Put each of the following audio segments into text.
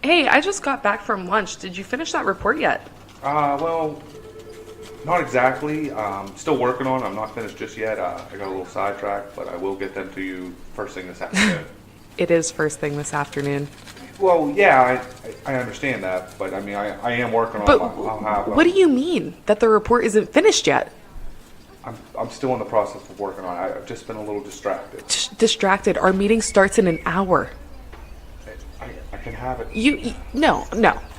Hey, I just got back from lunch. Did you finish that report yet? Well, not exactly. Still working on it. I'm not finished just yet. I got a little sidetracked, but I will get them to you first thing this afternoon. It is first thing this afternoon. Well, yeah, I understand that, but I mean, I am working on it. I'll have, what do you mean that the report isn't finished yet? I'm still in the process of working on it. I've just been a little distracted. Distracted. Our meeting starts in an hour. I can have it. No.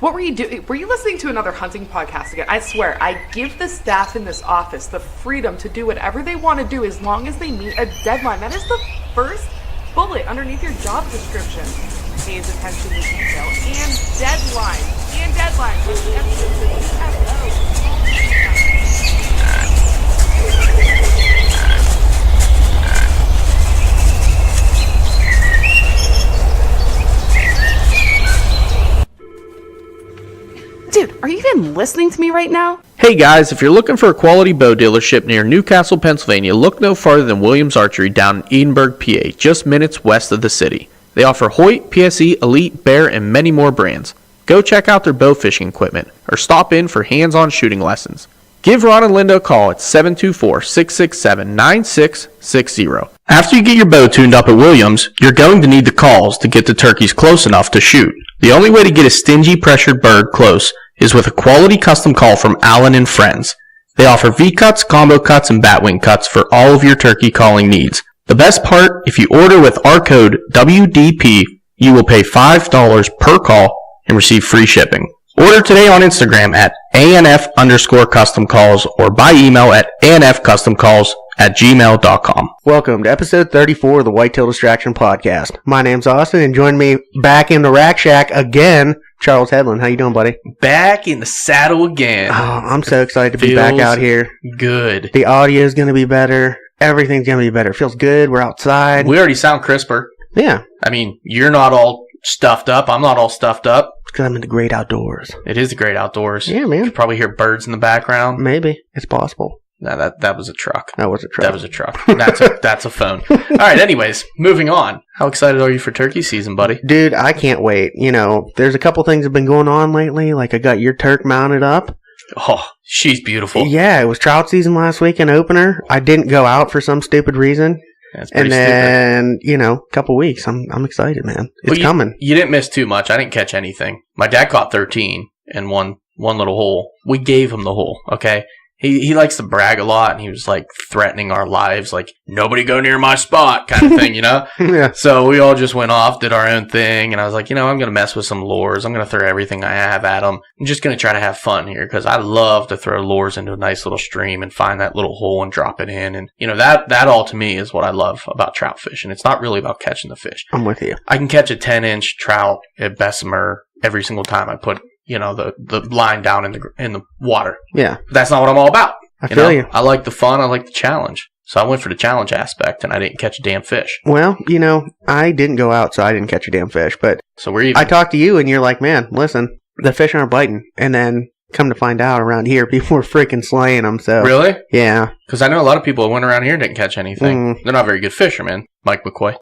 What were you doing? Were you listening to another hunting podcast again? I swear, I give the staff in this office the freedom to do whatever they want to do as long as they meet a deadline. That is the first bullet underneath your job description. Pays attention to detail and deadlines. And deadlines. With the emphasis that you have. Dude, are you even listening to me right now? Hey guys, if you're looking for a quality bow dealership near Newcastle, Pennsylvania, look no farther than Williams Archery down in Edinburgh, PA, just minutes west of the city. They offer Hoyt, PSE, Elite, Bear, and many more brands. Go check out their bow fishing equipment or stop in for hands-on shooting lessons. Give Ron and Linda a call at 724-667-9660. After you get your bow tuned up at Williams, you're going to need the calls to get the turkeys close enough to shoot. The only way to get a stingy pressured bird close is with a quality custom call from Allen and Friends. They offer V-cuts, combo cuts, and batwing cuts for all of your turkey calling needs. The best part, if you order with our code WDP, you will pay $5 per call and receive free shipping. Order today on Instagram at ANF_custom calls or by email at ANFcustomcalls@gmail.com. Welcome to episode 34 of the Whitetail Distraction Podcast. My name's Austin, and join me back in the Rack Shack again, Charles Headland. How you doing, buddy? Back in the saddle again. Oh, I'm so excited to be back out here. Good. The audio is going to be better. Everything's going to be better. It feels good. We're outside. We already sound crisper. Yeah. I mean, you're not all stuffed up. I'm not all stuffed up. Because I'm in the great outdoors. It is the great outdoors. Yeah, man. You could probably hear birds in the background. Maybe. It's possible. No, that was a truck. That was a truck. That was a truck. That's a phone. All right, anyways, moving on. How excited are you for turkey season, buddy? Dude, I can't wait. You know, there's a couple things that have been going on lately. Like, I got your Turk mounted up. Oh, she's beautiful. Yeah, it was trout season last week in opener. I didn't go out for some stupid reason. That's pretty and then, you know, a couple weeks. I'm excited, man. It's coming. You didn't miss too much. I didn't catch anything. My dad caught 13 in one little hole. We gave him the hole, okay? He likes to brag a lot, and he was, like, threatening our lives, like, nobody go near my spot kind of thing, you know? Yeah. So we all just went off, did our own thing, and I was like, you know, I'm going to mess with some lures. I'm going to throw everything I have at them. I'm just going to try to have fun here, because I love to throw lures into a nice little stream and find that little hole and drop it in. And, you know, that all to me is what I love about trout fishing. It's not really about catching the fish. I'm with you. I can catch a 10-inch trout at Bessemer every single time I put, you know, the line down in the water. Yeah. That's not what I'm all about. I feel you. I like the fun. I like the challenge. So I went for the challenge aspect, and I didn't catch a damn fish. Well, you know, I didn't go out, so I didn't catch a damn fish. But so we're even. I talked to you, and you're like, man, listen, the fish aren't biting. And then come to find out around here, people were freaking slaying them. So really? Yeah. Because I know a lot of people who went around here and didn't catch anything. They're not very good fishermen. Mike McCoy.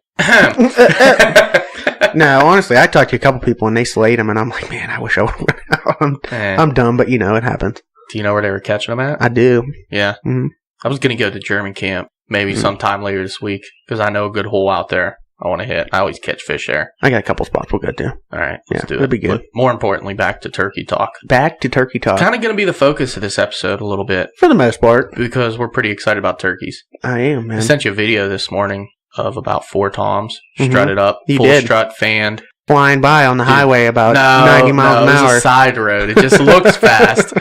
No, honestly, I talked to a couple people, and they slayed them, and I'm like, man, I wish I would have went out. I'm dumb, but, you know, it happens. Do you know where they were catching them at? I do. Yeah. Mm-hmm. I was going to go to German camp maybe sometime later this week because I know a good hole out there I want to hit. I always catch fish there. I got a couple spots we'll go to. All right. Let's do it. That'd be good. But more importantly, back to turkey talk. Back to turkey talk. Kind of going to be the focus of this episode a little bit. For the most part. Because we're pretty excited about turkeys. I am, man. I sent you a video this morning of about 4 toms strutted up, you full did. strut, fanned. Flying by on the highway about 90 miles an hour. It's a side road. It just looks fast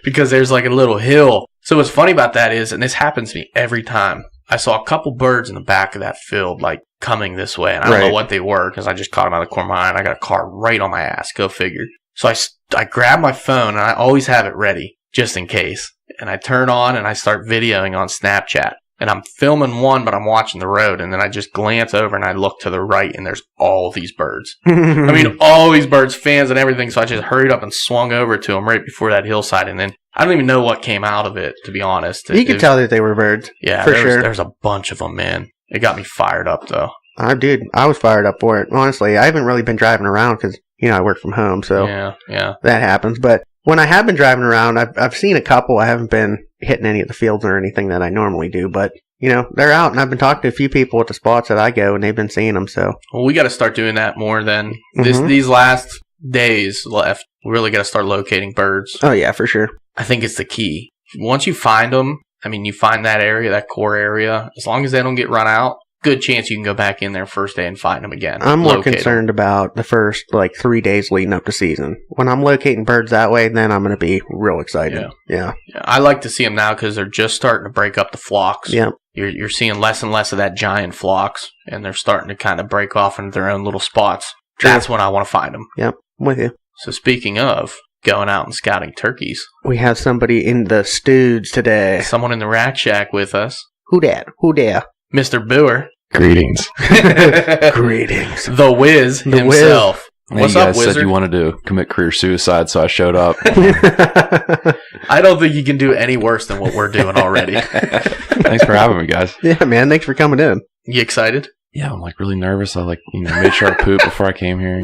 because there's like a little hill. So what's funny about that is, and this happens to me every time, I saw a couple birds in the back of that field like coming this way, and I don't know what they were because I just caught them out of the corner of my eye, and I got a car right on my ass. Go figure. So I grab my phone, and I always have it ready just in case, and I turn on and I start videoing on Snapchat. And I'm filming one, but I'm watching the road. And then I just glance over and I look to the right, and there's all these birds. I mean, all these birds, fans and everything. So I just hurried up and swung over to them right before that hillside. And then I don't even know what came out of it, to be honest. You could tell that they were birds. Yeah, for sure. There's a bunch of them, man. It got me fired up, though. I was fired up for it. Honestly, I haven't really been driving around because I work from home, so Yeah. that happens. But when I have been driving around, I've seen a couple. I haven't been hitting any of the fields or anything that I normally do, but they're out, and I've been talking to a few people at the spots that I go, and they've been seeing them. So, well, we got to start doing that more than these last days left. We really got to start locating birds. Oh yeah, for sure. I think it's the key. Once you find them, I mean, you find that area, that core area. As long as they don't get run out, good chance you can go back in there first day and find them again. I'm more concerned about the first 3 days leading up to season. When I'm locating birds that way, then I'm going to be real excited. Yeah. I like to see them now because they're just starting to break up the flocks. Yeah. You're seeing less and less of that giant flocks, and they're starting to kind of break off into their own little spots. That's when I want to find them. Yep, I'm with you. So speaking of going out and scouting turkeys, we have somebody in the studs today. Someone in the Rack Shack with us. Who dat? Who there? Mr. Booher. Greetings. Greetings. The Wiz himself. What's you up, guys Wizard? said you wanted to commit career suicide, so I showed up. I don't think you can do any worse than what we're doing already. Thanks for having me, guys. Yeah, man. Thanks for coming in. You excited? Yeah, I'm really nervous. I made sure I pooped before I came here.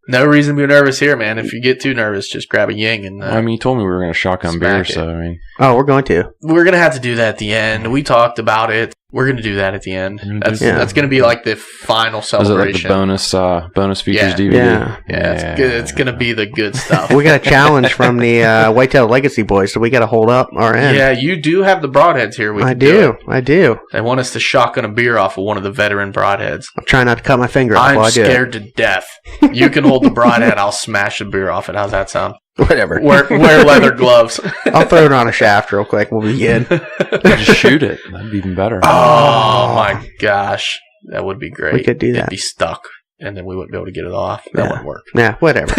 No reason to be nervous here, man. If you get too nervous, just grab a ying and. You told me we were going to shotgun beer, smack it. so Oh, we're going to. We're going to have to do that at the end. We talked about it. We're going to do that at the end. That's going to be like the final celebration. Is it like the bonus features DVD? Yeah. Yeah, it's going to be the good stuff. We got a challenge from the Whitetail Legacy boys, so we got to hold up our end. Yeah, you do have the broadheads here. I do. They want us to shotgun a beer off of one of the veteran broadheads. I'm trying not to cut my finger off I'm while I do it. scared to death. You can hold the broadhead. I'll smash the beer off it. How's that sound? Whatever. Wear leather gloves. I'll throw it on a shaft real quick. We'll be good. Just shoot it. That'd be even better. Oh my gosh. That would be great. We could do that. It'd be stuck, and then we wouldn't be able to get it off. That wouldn't work. Yeah, whatever.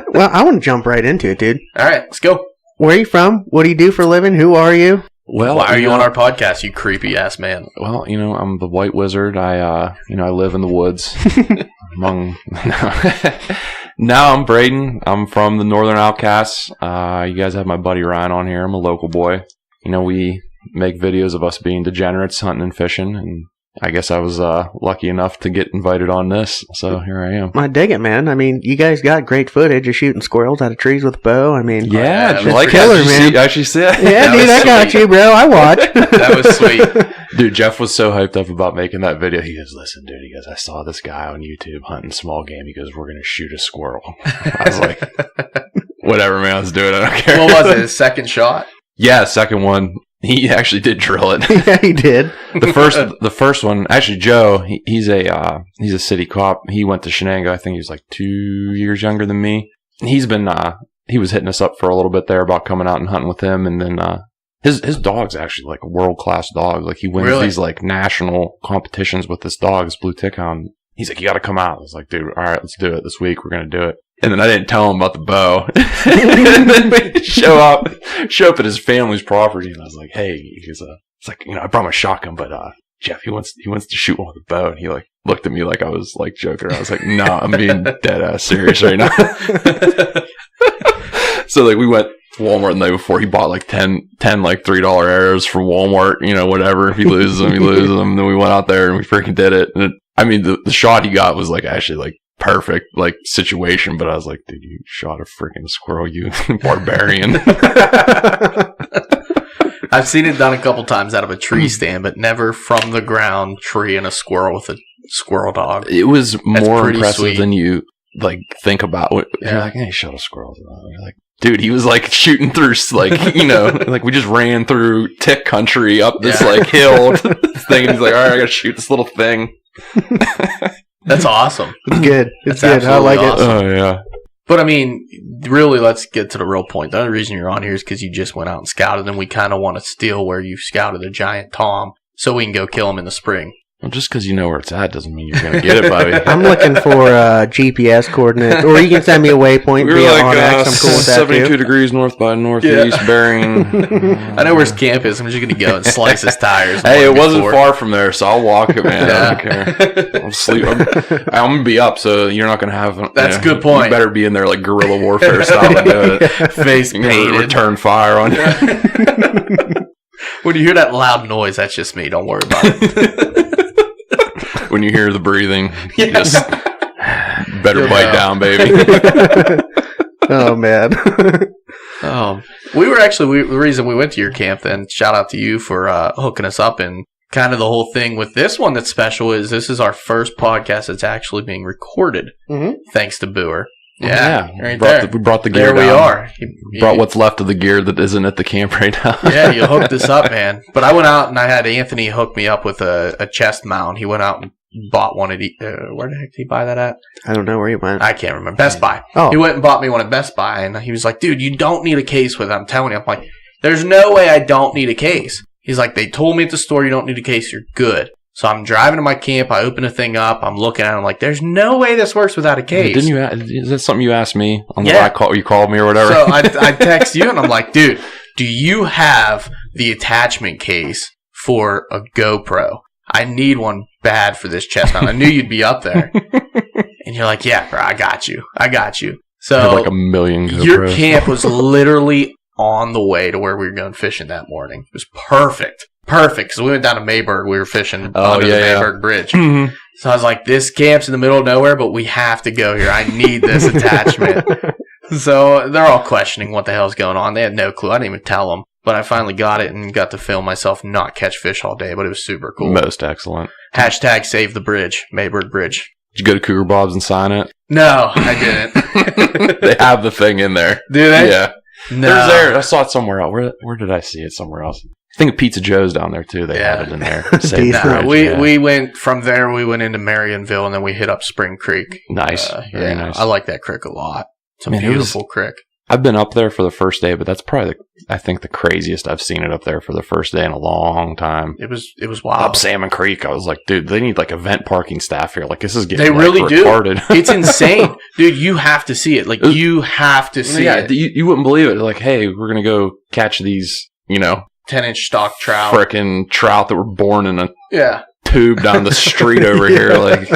Well, I want to jump right into it, dude. All right, let's go. Where are you from? What do you do for a living? Who are you? Well, Why are you on our podcast, you creepy ass man? Well, I'm the White Wizard. I live in the woods. Now I'm Braden. I'm from the Northern Outcasts. You guys have my buddy Ryan on here. I'm a local boy. We make videos of us being degenerates, hunting and fishing, and I guess I was lucky enough to get invited on this, so here I am. I dig it, man. I mean, you guys got great footage of shooting squirrels out of trees with a bow. I mean, yeah, it's like killer, man. Actually, see that? Yeah, dude, I got you, bro. I watched. That was sweet. Dude, Jeff was so hyped up about making that video. He goes, listen, dude, I saw this guy on YouTube hunting small game. He goes, we're going to shoot a squirrel. I was like, whatever, man, let's do it. I don't care. What was it, his second shot? Yeah, second one. He actually did drill it. Yeah, he did. The first one, actually, Joe, he's a city cop. He went to Shenango. I think he was like 2 years younger than me. He's been, he was hitting us up for a little bit there about coming out and hunting with him. And then, his dog's actually like a world-class dog. Like he wins these like national competitions with this dog, this blue tick hound. He's like, you got to come out. I was like, dude, all right, let's do it this week. We're going to do it. And then I didn't tell him about the bow. And then we show up at his family's property, and I was like, "Hey," it's like, I brought my shotgun, but Jeff, he wants to shoot one with a bow, and he like looked at me like I was like joking. I was like, "No, I'm being dead ass serious right now." So like we went to Walmart the night before. He bought like 10 like $3 arrows from Walmart. Whatever. If he loses them, he loses them. Then we went out there and we freaking did it. And the shot he got was like actually like perfect like situation, but I was like, dude, you shot a freaking squirrel, you barbarian. I've seen it done a couple times out of a tree stand, but never from the ground, tree and a squirrel with a squirrel dog. It was more impressive sweet. than you like think about. You're like, hey, shot a squirrel. You're like, dude, he was like shooting through like like we just ran through tick country up this like hill thing, and he's like, all right, I gotta shoot this little thing. That's awesome. It's good. It's That's good. I like absolutely it. awesome. Oh yeah. But I mean, really, let's get to the real point. The only reason you're on here is because you just went out and scouted, and we kind of want to steal where you scouted a giant tom so we can go kill him in the spring. Well, just because you know where it's at doesn't mean you're going to get it, buddy. I'm looking for GPS coordinates, or you can send me a waypoint We were via like Onyx. I'm cool with that 72 too. degrees north by northeast, bearing. I know where his camp is. I'm just going to go and slice his tires. Hey, it the morning wasn't before. far from there, so I'll walk it, man. I don't care. I'll sleep. I'm going to be up, so you're not going to have. That's a good point. You better be in there like guerrilla warfare style and do it. Face You're going to painted. return fire on you. When you hear that loud noise, that's just me. Don't worry about it. When you hear the breathing, Yeah. just Better bite down, baby. Oh man. The reason we went to your camp, then shout out to you for hooking us up, and kind of the whole thing with this one that's special is this is our first podcast that's actually being recorded, thanks to Booher. Yeah, right we brought the gear there. down. We are. Brought what's left of the gear that isn't at the camp right now. Yeah, you hooked us up, man. But I went out and I had Anthony hook me up with a chest mount. He went out and bought one at where the heck did he buy that at? I don't know where he went. I can't remember. Best Buy. Oh. He went and bought me one at Best Buy, and he was like, dude, you don't need a case with it. I'm telling you. I'm like, there's no way I don't need a case. He's like, they told me at the store you don't need a case. You're good. So I'm driving to my camp. I open the thing up. I'm looking at it. I'm like, there's no way this works without a case. Didn't you? Is that something you asked me on the call? You called me or whatever. So I text you and I'm like, dude, do you have the attachment case for a GoPro? I need one bad for this chest mount. I knew you'd be up there. And you're like, yeah, bro, I got you. So I had like a million GoPros. Your camp was literally on the way to where we were going fishing that morning. It was perfect. Because we went down to Mayberg. We were fishing under the Mayberg Bridge. Mm-hmm. So I was like, this camp's in the middle of nowhere, but we have to go here. I need this attachment. So they're all questioning what the hell's going on. They had no clue. I didn't even tell them. But I finally got it and got to film myself not catch fish all day, but it was super cool. Most excellent. Hashtag save the bridge, Mayberg Bridge. Did you go to Cougar Bob's and sign it? No, I didn't. They have the thing in there. Do they? Yeah. No. There's there. I saw it somewhere else. Where did I see it? Somewhere else. I think Pizza Joe's down there too. They have it in there. No, we went from there. We went into Marionville and then we hit up Spring Creek. Nice, very nice. I like that creek a lot. It's a beautiful creek. I've been up there for the first day, but that's probably I think the craziest I've seen it up there for the first day in a long time. It was wild. Up Salmon Creek, I was like, dude, they need like event parking staff here. Like this is getting they really retarded. Do. It's insane, dude. You have to see it. Like you have to see it. You wouldn't believe it. Like, hey, we're gonna go catch these, 10-inch stock trout. Frickin' trout that were born in a tube down the street over here. Like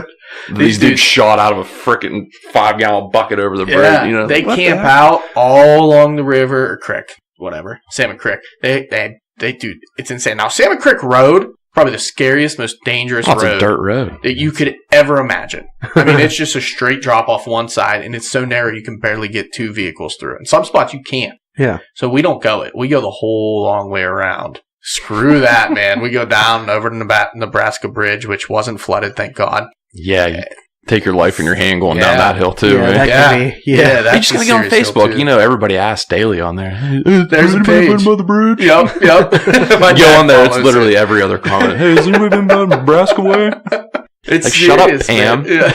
these dudes shot out of a frickin' 5-gallon bucket over the bridge. They camp out all along the river or creek, whatever, Salmon Creek. They dude, it's insane. Now Salmon Creek Road, probably the scariest, most dangerous road. It's a dirt road that you could ever imagine. I mean, it's just a straight drop off one side, and it's so narrow you can barely get 2 vehicles through it. In some spots you can't. Yeah. So we don't go it. We go the whole long way around. Screw that, man. We go down over to Nebraska Bridge, which wasn't flooded, thank God. Yeah, you take your life in your hand going down that hill too, right? That you just gotta get on Facebook. Everybody asks daily on there. There's a page. By the bridge? Yep. Go on there. It's literally every other comment. Hey, has anybody been by Nebraska way? It's like, serious, shut up, Pam. Yeah.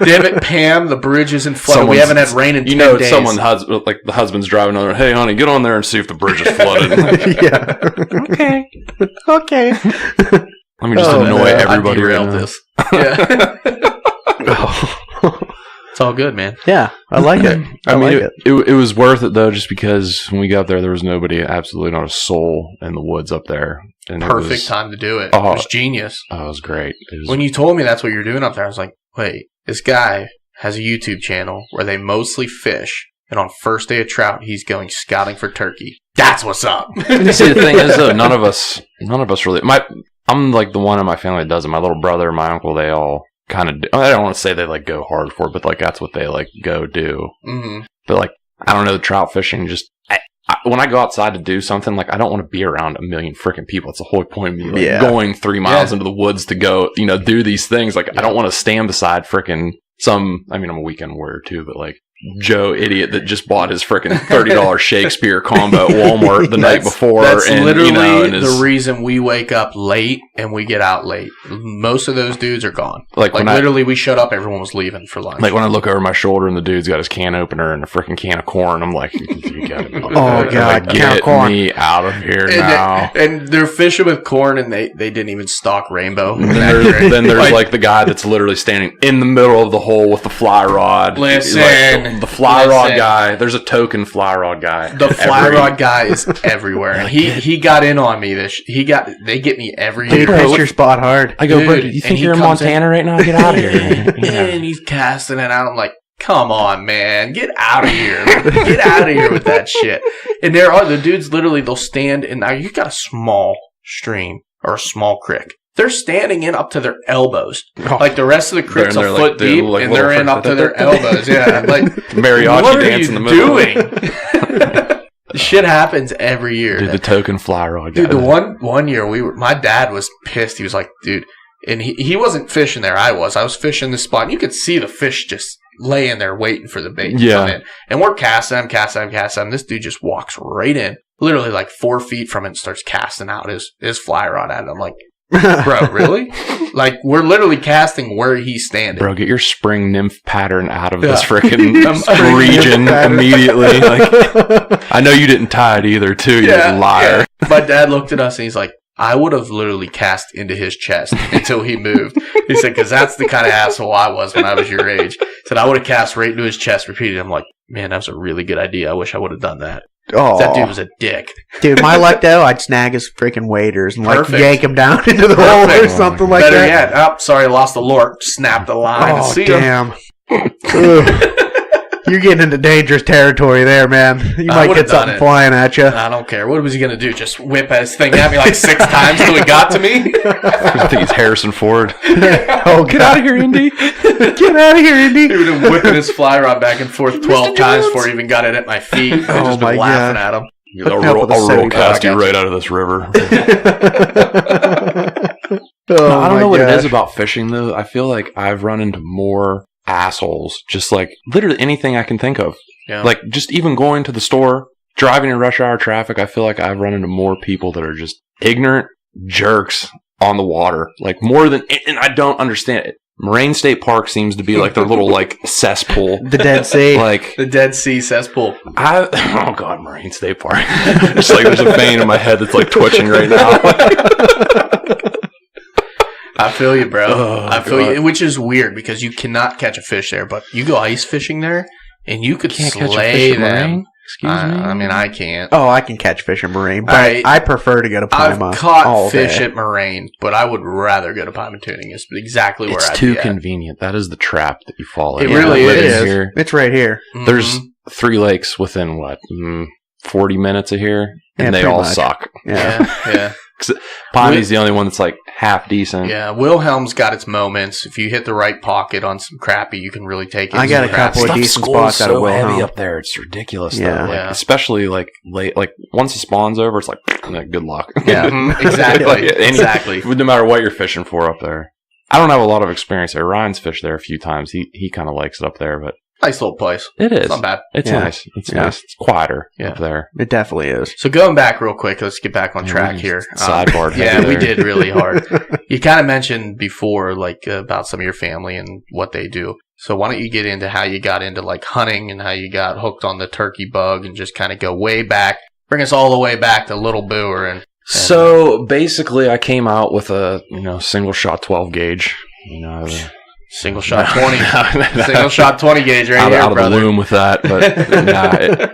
Damn it, Pam. The bridge isn't flooded. We haven't had rain in 10 days. Someone, like the husband's driving on there. Hey, honey, get on there and see if the bridge is flooded. Okay. Let me just annoy everybody right now. This. Yeah. It's all good, man. Yeah, I like it. I mean, it was worth it, though, just because when we got there was nobody, absolutely not a soul in the woods up there. And perfect time to do it. It was genius. Oh, it was great. When you told me that's what you're doing up there, I was like, wait, this guy has a YouTube channel where they mostly fish, and on first day of trout, he's going scouting for turkey. That's what's up. See, the thing is, though, none of us really. I'm like the one in my family that does it. My little brother, my uncle, they all kind of. I don't want to say they like go hard for it, but like that's what they like go do. Mm-hmm. But like I don't know, the trout fishing just. When I go outside to do something, like I don't want to be around a million freaking people. It's the whole point of me going 3 miles into the woods to go, do these things. Like I don't want to stand beside freaking I'm a weekend warrior too, but like Joe idiot that just bought his freaking $30 Shakespeare combo at Walmart the night before. That's literally the reason we wake up late and we get out late. Most of those dudes are gone. Like literally, we shut up. Everyone was leaving for lunch. Like when I look over my shoulder and the dude's got his can opener and a freaking can of corn, I'm like, you gotta be God, get me out of here now. And they're fishing with corn, and they didn't even stock Rainbow. Then there's like the guy that's literally standing in the middle of the hole with the fly rod. Listen. The fly rod guy. There's a token fly rod guy. The fly rod guy is everywhere. He got in on me. They get me every year. He pressed your spot hard. I go, bro, you think you're in Montana right now? Get out of here. And he's casting it out. I'm like, come on, man, get out of here. Get out of here with that shit. And there are the dudes. Literally, they'll stand and now you got a small stream or a small creek. they're standing in up to their elbows. Like the rest of the creek's a They're foot deep, like and they're in up to their elbows. Yeah, like mariachi what dance in the middle. doing? Shit happens every year. Dude, the token fly rod. Dude, the one year my dad was pissed. He was like, dude, and he wasn't fishing there. I was fishing the spot, and you could see the fish just laying there waiting for the bait to come in. And we're casting him. This dude just walks right in, literally like 4 feet from it, and starts casting out his fly rod at it. I'm like, bro, really? Like, we're literally casting where he's standing. Bro, get your spring nymph pattern out of this freaking region immediately. Like, I know you didn't tie it either, too, you liar. Yeah. My dad looked at us and he's like, I would have literally cast into his chest until he moved. He said, because that's the kind of asshole I was when I was your age. He said, I would have cast right into his chest repeatedly. I'm like, man, that was a really good idea. I wish I would have done that. Oh. That dude was a dick. Dude, my luck though, I'd snag his freaking waders and like Perfect. yank him down into the hole or something like Better that. yet, oh, sorry, lost the lure. Snap the line. Oh, See ya. damn. Ugh. You're getting into dangerous territory there, man. You I might would've get something done it. flying at you. I don't care. What was he going to do? Just whip his thing at me like 6 times till he got to me? I think he's Harrison Ford. Oh, get out of here, Indy. Get out of here, Indy. He would have whipping his fly rod back and forth 12 times before he even got it at my feet. I've just been my laughing God. at him. I'll roll cast you right out of this river. I don't know what it is about fishing, though. I feel like I've run into more assholes, just like literally anything I can think of. Yeah. Like just even going to the store, driving in rush hour traffic, I feel like I've run into more people that are just ignorant jerks on the water. Like more than, and I don't understand it. Moraine State Park seems to be like their little like cesspool. The Dead Sea. Like The Dead Sea cesspool. oh god, Moraine State Park. It's like there's a vein in my head that's like twitching right now. I feel you, bro. Oh, I feel God. you, which is weird because you cannot catch a fish there, but you go ice fishing there and you could Can't catch a slay fish in them. Moraine? Excuse me? I mean, I can't. Oh, I can catch fish in Marine, but I- I prefer to go to Pima. I've caught all fish day. at Moraine, but I would rather go to Pima Tuning. It's exactly where It's I'd too be at. convenient. That is the trap that you fall in. It really Living is. Here. It's right here. Mhm. There's 3 lakes within 40 minutes of here, and Yeah, they pretty all much. suck. Yeah. yeah. Pime's the only one that's like half decent. Yeah, Wilhelm's got its moments. If you hit the right pocket on some crappie, you can really take it. I got a Some couple of crappie. decent spots out of Wilhelm. heavy up there. It's ridiculous. Yeah. Though. Like, Yeah. especially like late. Like once the spawn's over, it's like good luck. Yeah. Mhm, exactly. And Exactly. No matter what you're fishing for up there. I don't have a lot of experience there. Ryan's fished there a few times. He kind of likes it up there, but Nice little place. it is. It's not bad. It's Yeah. nice. It's Yeah. nice. It's quieter Yeah. up there. It definitely is. So going back real quick, let's get back on track here. Sidebar. Yeah, we there. did really hard. You kind of mentioned before, like about some of your family and what they do. So why don't you get into how you got into like hunting and how you got hooked on the turkey bug and just kind of go way back, bring us all the way back to Little Booher and So basically, I came out with a single shot 12 gauge. single shot 20, single shot 20 gauge right out here, of brother. the loom with that. But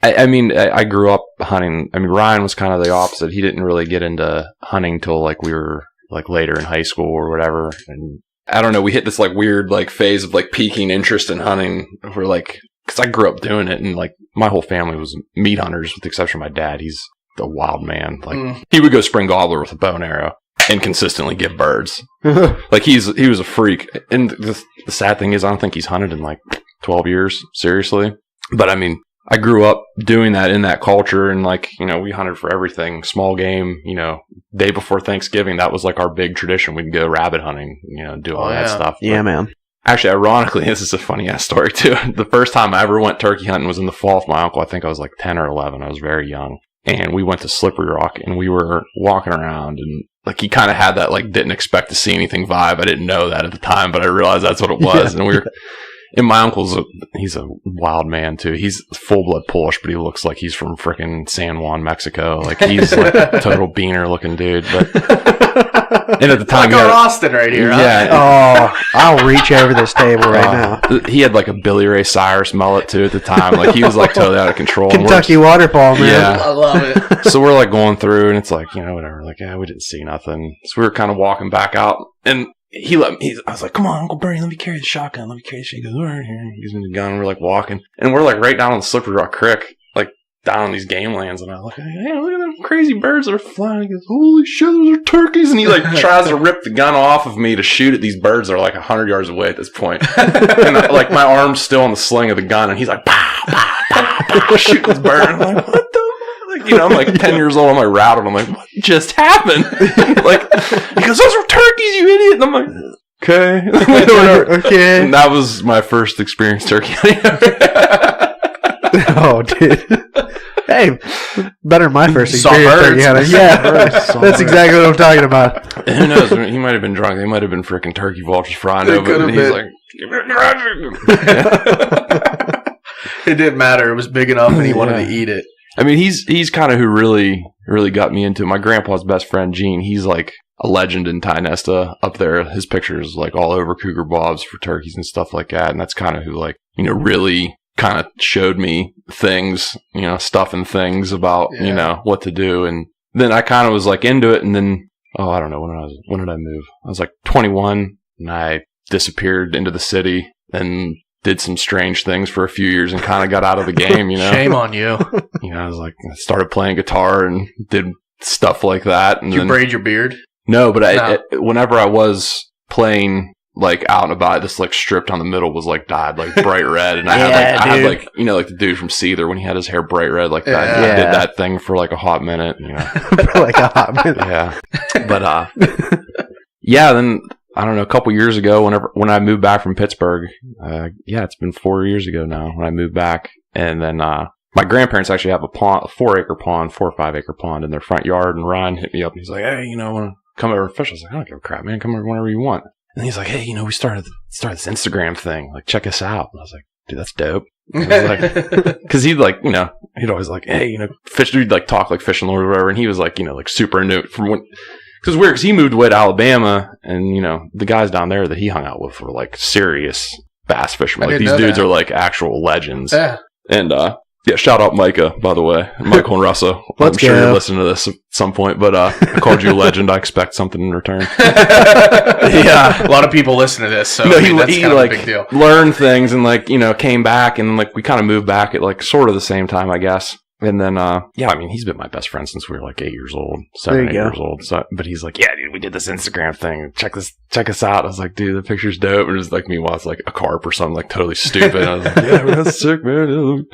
I grew up hunting. I mean, Ryan was kind of the opposite. He didn't really get into hunting till like we were like later in high school or whatever. And I don't know. We hit this like weird like phase of like piquing interest in hunting. We're like, because I grew up doing it, and like my whole family was meat hunters, with the exception of my dad. He's the wild man. Like he would go spring gobbler with a bow and arrow and consistently get birds. Like he was a freak. And the sad thing is, I don't think he's hunted in like 12 years, seriously. But I mean, I grew up doing that in that culture, and like, we hunted for everything, small game, day before Thanksgiving, that was like our big tradition. We'd go rabbit hunting, do all that stuff. Yeah, But man. actually, ironically, this is a funny ass story too. The first time I ever went turkey hunting was in the fall with my uncle. I think I was like 10 or 11. I was very young. And we went to Slippery Rock, and we were walking around, and like he kind of had that like didn't expect to see anything vibe. I didn't know that at the time, but I realized that's what it was. Yeah. And we were, and my uncle's he's a wild man too. He's full blood Polish, but he looks like he's from frickin' San Juan, Mexico. Like he's like a total beaner looking dude. But and at the time, Like our Austin right here. Huh? yeah, Oh, I'll reach over this table right now. he had like a Billy Ray Cyrus mullet too at the time. Like he was like totally out of control. And we're Kentucky waterfall, man. Yeah. I love it. so we're like going through, and it's like, whatever. Like, we didn't see nothing. So we were kind of walking back out, and he let me. I was like, "Come on, Uncle Bernie, let me carry the shotgun. Let me carry the shotgun." He goes, "All right, here." He gives me the gun. And we're like walking, and we're like right down on the Slippery Rock Creek. Like down on these game lands, and I look, hey, look at them crazy birds that are flying. He goes, holy shit, those are turkeys. And he like tries to rip the gun off of me to shoot at these birds that are like 100 yards away at this point. And like my arm's still on the sling of the gun, and he's like, pow, pow, pow, pow, shoot this bird. And I'm like, what the? Like, you know, I'm like 10 years old. I'm like rattled. I'm like, what just happened? Like, he goes, those are turkeys, you idiot. And I'm like, okay. Okay. And that was my first experience turkey hunting. Oh, dude. Hey, better than my first Saw experience. birds. turkey hunting. Yeah, that's exactly what I'm talking about. Who knows? He might have been drunk. They might have been freaking turkey vultures flying over it. And he's like, give me a It didn't matter. It was big enough, and he wanted to eat it. I mean, he's kind of who really got me into it. My grandpa's best friend, Gene, he's like a legend in Ty Nesta up there. His pictures like all over Cougar Bobs for turkeys and stuff like that. And that's kind of who like, you know, really kind of showed me things, you know, stuff and things about, you know, what to do. And then I kind of was like into it. And then, I don't know, when did I move? I was like 21 and I disappeared into the city and did some strange things for a few years and kind of got out of the game, you know. Shame on you. You know, I was like, I started playing guitar and did stuff like that. And Did you braid your beard? No, but whenever I was playing like out and about, this like strip down the middle was like dyed like bright red, and I had like you know, like the dude from Seether when he had his hair bright red like that. He did that thing for like a hot minute, you know. For like a hot minute. Yeah, but yeah. Then I don't know. A couple years ago, when I moved back from Pittsburgh, it's been 4 years ago now when I moved back, and then my grandparents actually have a 4-acre pond, 4 or 5 acre pond in their front yard, and Ryan hit me up and he's like, hey, you know, I want to come over and fish. I was like, I don't give a crap, man. Come over whenever you want. And he's like, hey, you know, we started this Instagram thing. Like, check us out. And I was like, dude, that's dope. Because he'd like, you know, he'd always like, hey, you know, fish. We'd like talk like fishing lore or whatever. And he was like, you know, like super into it from when. Because weird, because he moved away to Alabama, and you know, the guys down there that he hung out with were like serious bass fishermen. Like these dudes are like actual legends. Yeah. And yeah, shout out Micah, by the way, Michael and Russa. I'm sure you're listening to this at some point, but I called you a legend. I expect something in return. Yeah, a lot of people listen to this, so no, he that's kind like of a big deal. Learned things and like, you know, came back, and like we kind of moved back at like sort of the same time, I guess. And then, yeah, I mean, he's been my best friend since we were like 8 years old, 7, 8 years old. So, but he's like, yeah, dude, we did this Instagram thing. Check us out. I was like, dude, the picture's dope. And it was like, meanwhile, it's like a carp or something like totally stupid. And I was like, yeah, that's sick, man. And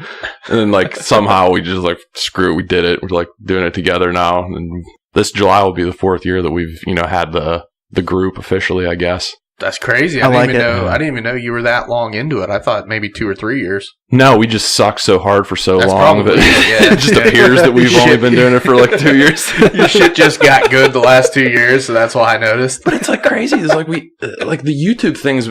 then like somehow we just like, screw it, we did it. We're like doing it together now. And this July will be the 4th year that we've, you know, had the group officially, I guess. That's crazy. I didn't even know you were that long into it. I thought maybe 2 or 3 years. No, we just sucked so hard for so long that it just appears that we've only been doing it for like 2 years. Your shit just got good the last 2 years, so that's why I noticed. But it's like crazy. It's like we like the YouTube things.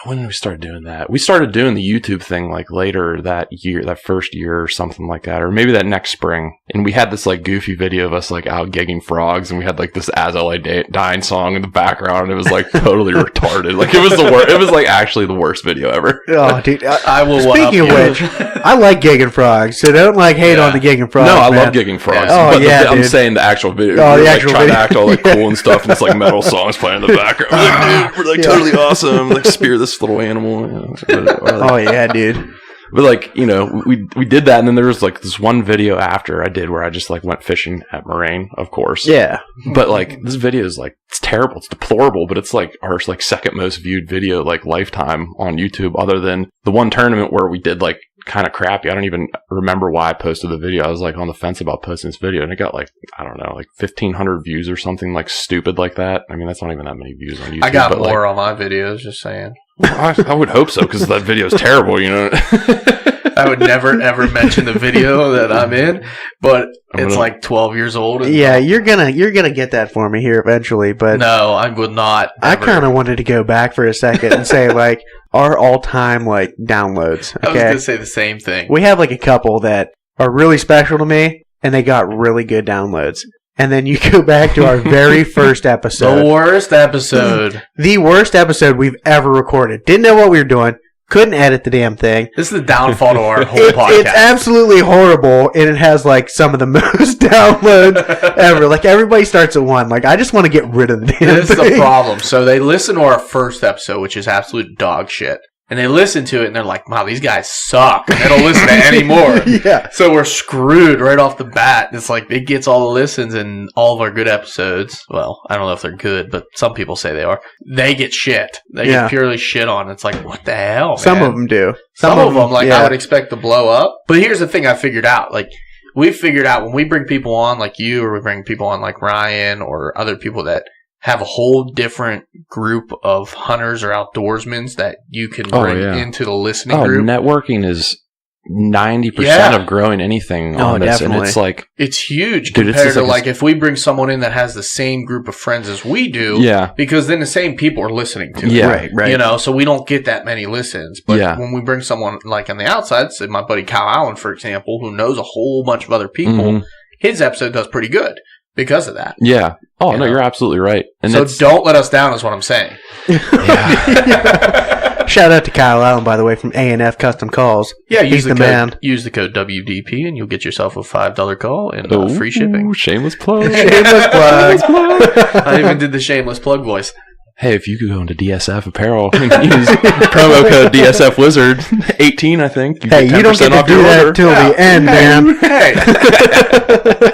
When did we start doing that? We started doing the YouTube thing like later that year, that first year or something like that, or maybe that next spring. And we had this like goofy video of us like out gigging frogs, and we had like this "As I Lay Dying" song in the background, and it was like totally retarded. Like it was the worst. It was like actually the worst video ever. Oh, dude! I will. Speaking of which, I like gigging frogs, so don't like hate on the gigging frogs. No, I man. love gigging frogs. Yeah. But I'm saying the actual video. Oh, the actual trying video. to act all like cool and stuff, and it's like metal songs playing in the background. We're like, dude, we're like totally awesome. Like spear this little animal. You know, oh yeah, dude. But like, you know, we did that, and then there was like this one video after I did where I just like went fishing at Moraine, of course. Yeah. But like this video is like, it's terrible, it's deplorable, but it's like our like second most viewed video like lifetime on YouTube, other than the one tournament where we did like kind of crappy. I don't even remember why I posted the video. I was like on the fence about posting this video, and it got like, I don't know, like 1,500 views or something like stupid like that. I mean, that's not even that many views on YouTube. I got more on my videos, just saying. I would hope so, because that video is terrible, you know. I would never ever mention the video that I'm in, but it's like 12 years old. Yeah, you're gonna get that for me here eventually, but no, I would not. I kind of wanted to go back for a second and say like our all-time like downloads. Okay? I was gonna say the same thing. We have like a couple that are really special to me, and they got really good downloads. And then you go back to our very first episode. The worst episode. The worst episode we've ever recorded. Didn't know what we were doing. Couldn't edit the damn thing. This is the downfall to our whole podcast. It's absolutely horrible, and it has like some of the most downloads ever. Like everybody starts at 1. Like I just want to get rid of the damn This is thing. the problem. So they listen to our first episode, which is absolute dog shit. and they listen to it and they're like, wow, these guys suck. And they don't listen to any more. Yeah. So we're screwed right off the bat. It's like it gets all the listens and all of our good episodes. Well, I don't know if they're good, but some people say they are. They get shit. They get purely shit on. It's like, what the hell, man? Some of them do. Some of them, like, I would expect to blow up. But here's the thing I figured out. Like, we figured out when we bring people on like you, or we bring people on like Ryan or other people that have a whole different group of hunters or outdoorsmen that you can bring into the listening group. Networking is 90% of growing anything on this. Definitely. And it's like, it's huge dude, compared it's to like like if we bring someone in that has the same group of friends as we do. Yeah. Because then the same people are listening to it. Yeah. Right. You know, so we don't get that many listens. But when we bring someone like on the outside, say my buddy Kyle Allen, for example, who knows a whole bunch of other people, his episode does pretty good because of that. Yeah. Oh, no, you're absolutely right. And so don't let us down is what I'm saying. Shout out to Kyle Allen, by the way, from A&F Custom Calls. Yeah, He's the man. Use the code WDP and you'll get yourself a $5 call and free shipping. Shameless plug. Shameless plug. I even did the shameless plug voice. Hey, if you could go into DSF Apparel and use promo code DSF Wizard 18, I think. Hey, you don't get to do that till the end, man. Hey,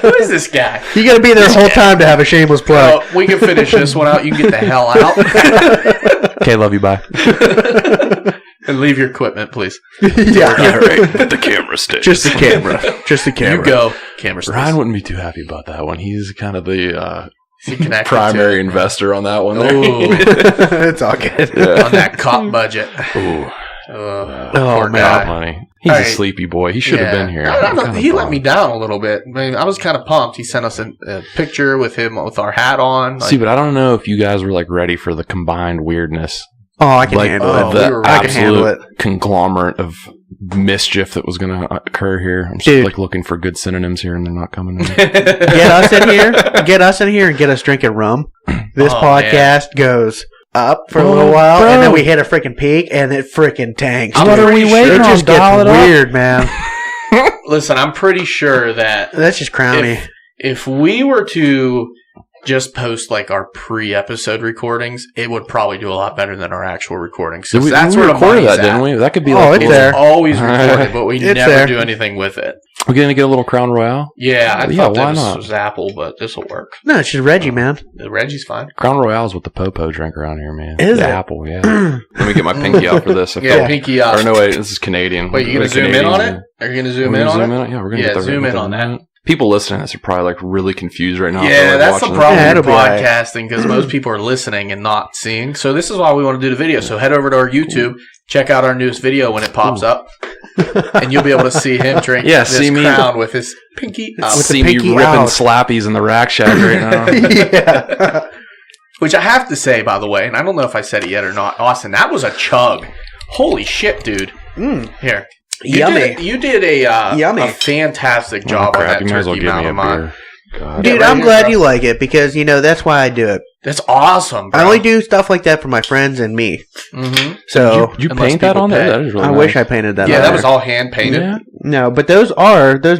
who is this guy? You got to be there the whole time to have a shameless plug. Well, we can finish this one out. You can get the hell out. Okay, love you, bye. And leave your equipment, please. Yeah, right. But the camera stays. Just the camera. Just the camera. You go. Camera stays. Ryan wouldn't be too happy about that one. He's kind of the primary investor on that one. There. It's all good. On that cop budget. Ooh. Poor man. guy. Money. He's a sleepy boy. He should have been here. He let me down a little bit. I mean, I was kind of pumped. He sent us a picture with him with our hat on. See, but I don't know if you guys were like ready for the combined weirdness. Oh, I can handle it. The absolute conglomerate of mischief that was going to occur here. I'm just like looking for good synonyms here, and they're not coming in. Get us in here and get us drinking rum. This podcast goes up for a little while, and then we hit a freaking peak, and it freaking tanks. What are we waiting on? It just gets weird, man. Listen, I'm pretty sure that that's just crowny. If we were to just post like our pre-episode recordings, it would probably do a lot better than our actual recordings. We recorded that, didn't we? That could be like it's there. Always recorded, but we never do anything with it. We're going to get a little Crown Royale? Yeah, I thought this was Apple, but this will work. No, it's just Reggie, man. The Reggie's fine. Crown Royale is what the Popo drink around here, man. Is it? Apple, yeah. Let me get my pinky out for this. Pinky out. Or no, wait, this is Canadian. Wait, you going to zoom in on it? Are you going to zoom in on it? Yeah, we're going to get the zoom in on that. People listening to this are probably like really confused right now. Yeah, that's the problem with podcasting because most people are listening and not seeing. So this is why we want to do the video. So head over to our YouTube, check out our newest video when it pops up, and you'll be able to see him drink this Crown with his pinky out. See me ripping slappies in the rack shack right now. Yeah. Which I have to say, by the way, and I don't know if I said it yet or not, Austin, that was a chug. Holy shit, dude. Here. You did a fantastic job on that turkey Mountain Mine. Dude, I'm glad you like it because, that's why I do it. That's awesome, bro. I only do stuff like that for my friends and me. Mm-hmm. So Did you paint that on there? That is really I wish I painted that on that there. was all hand painted. Yeah. No, but those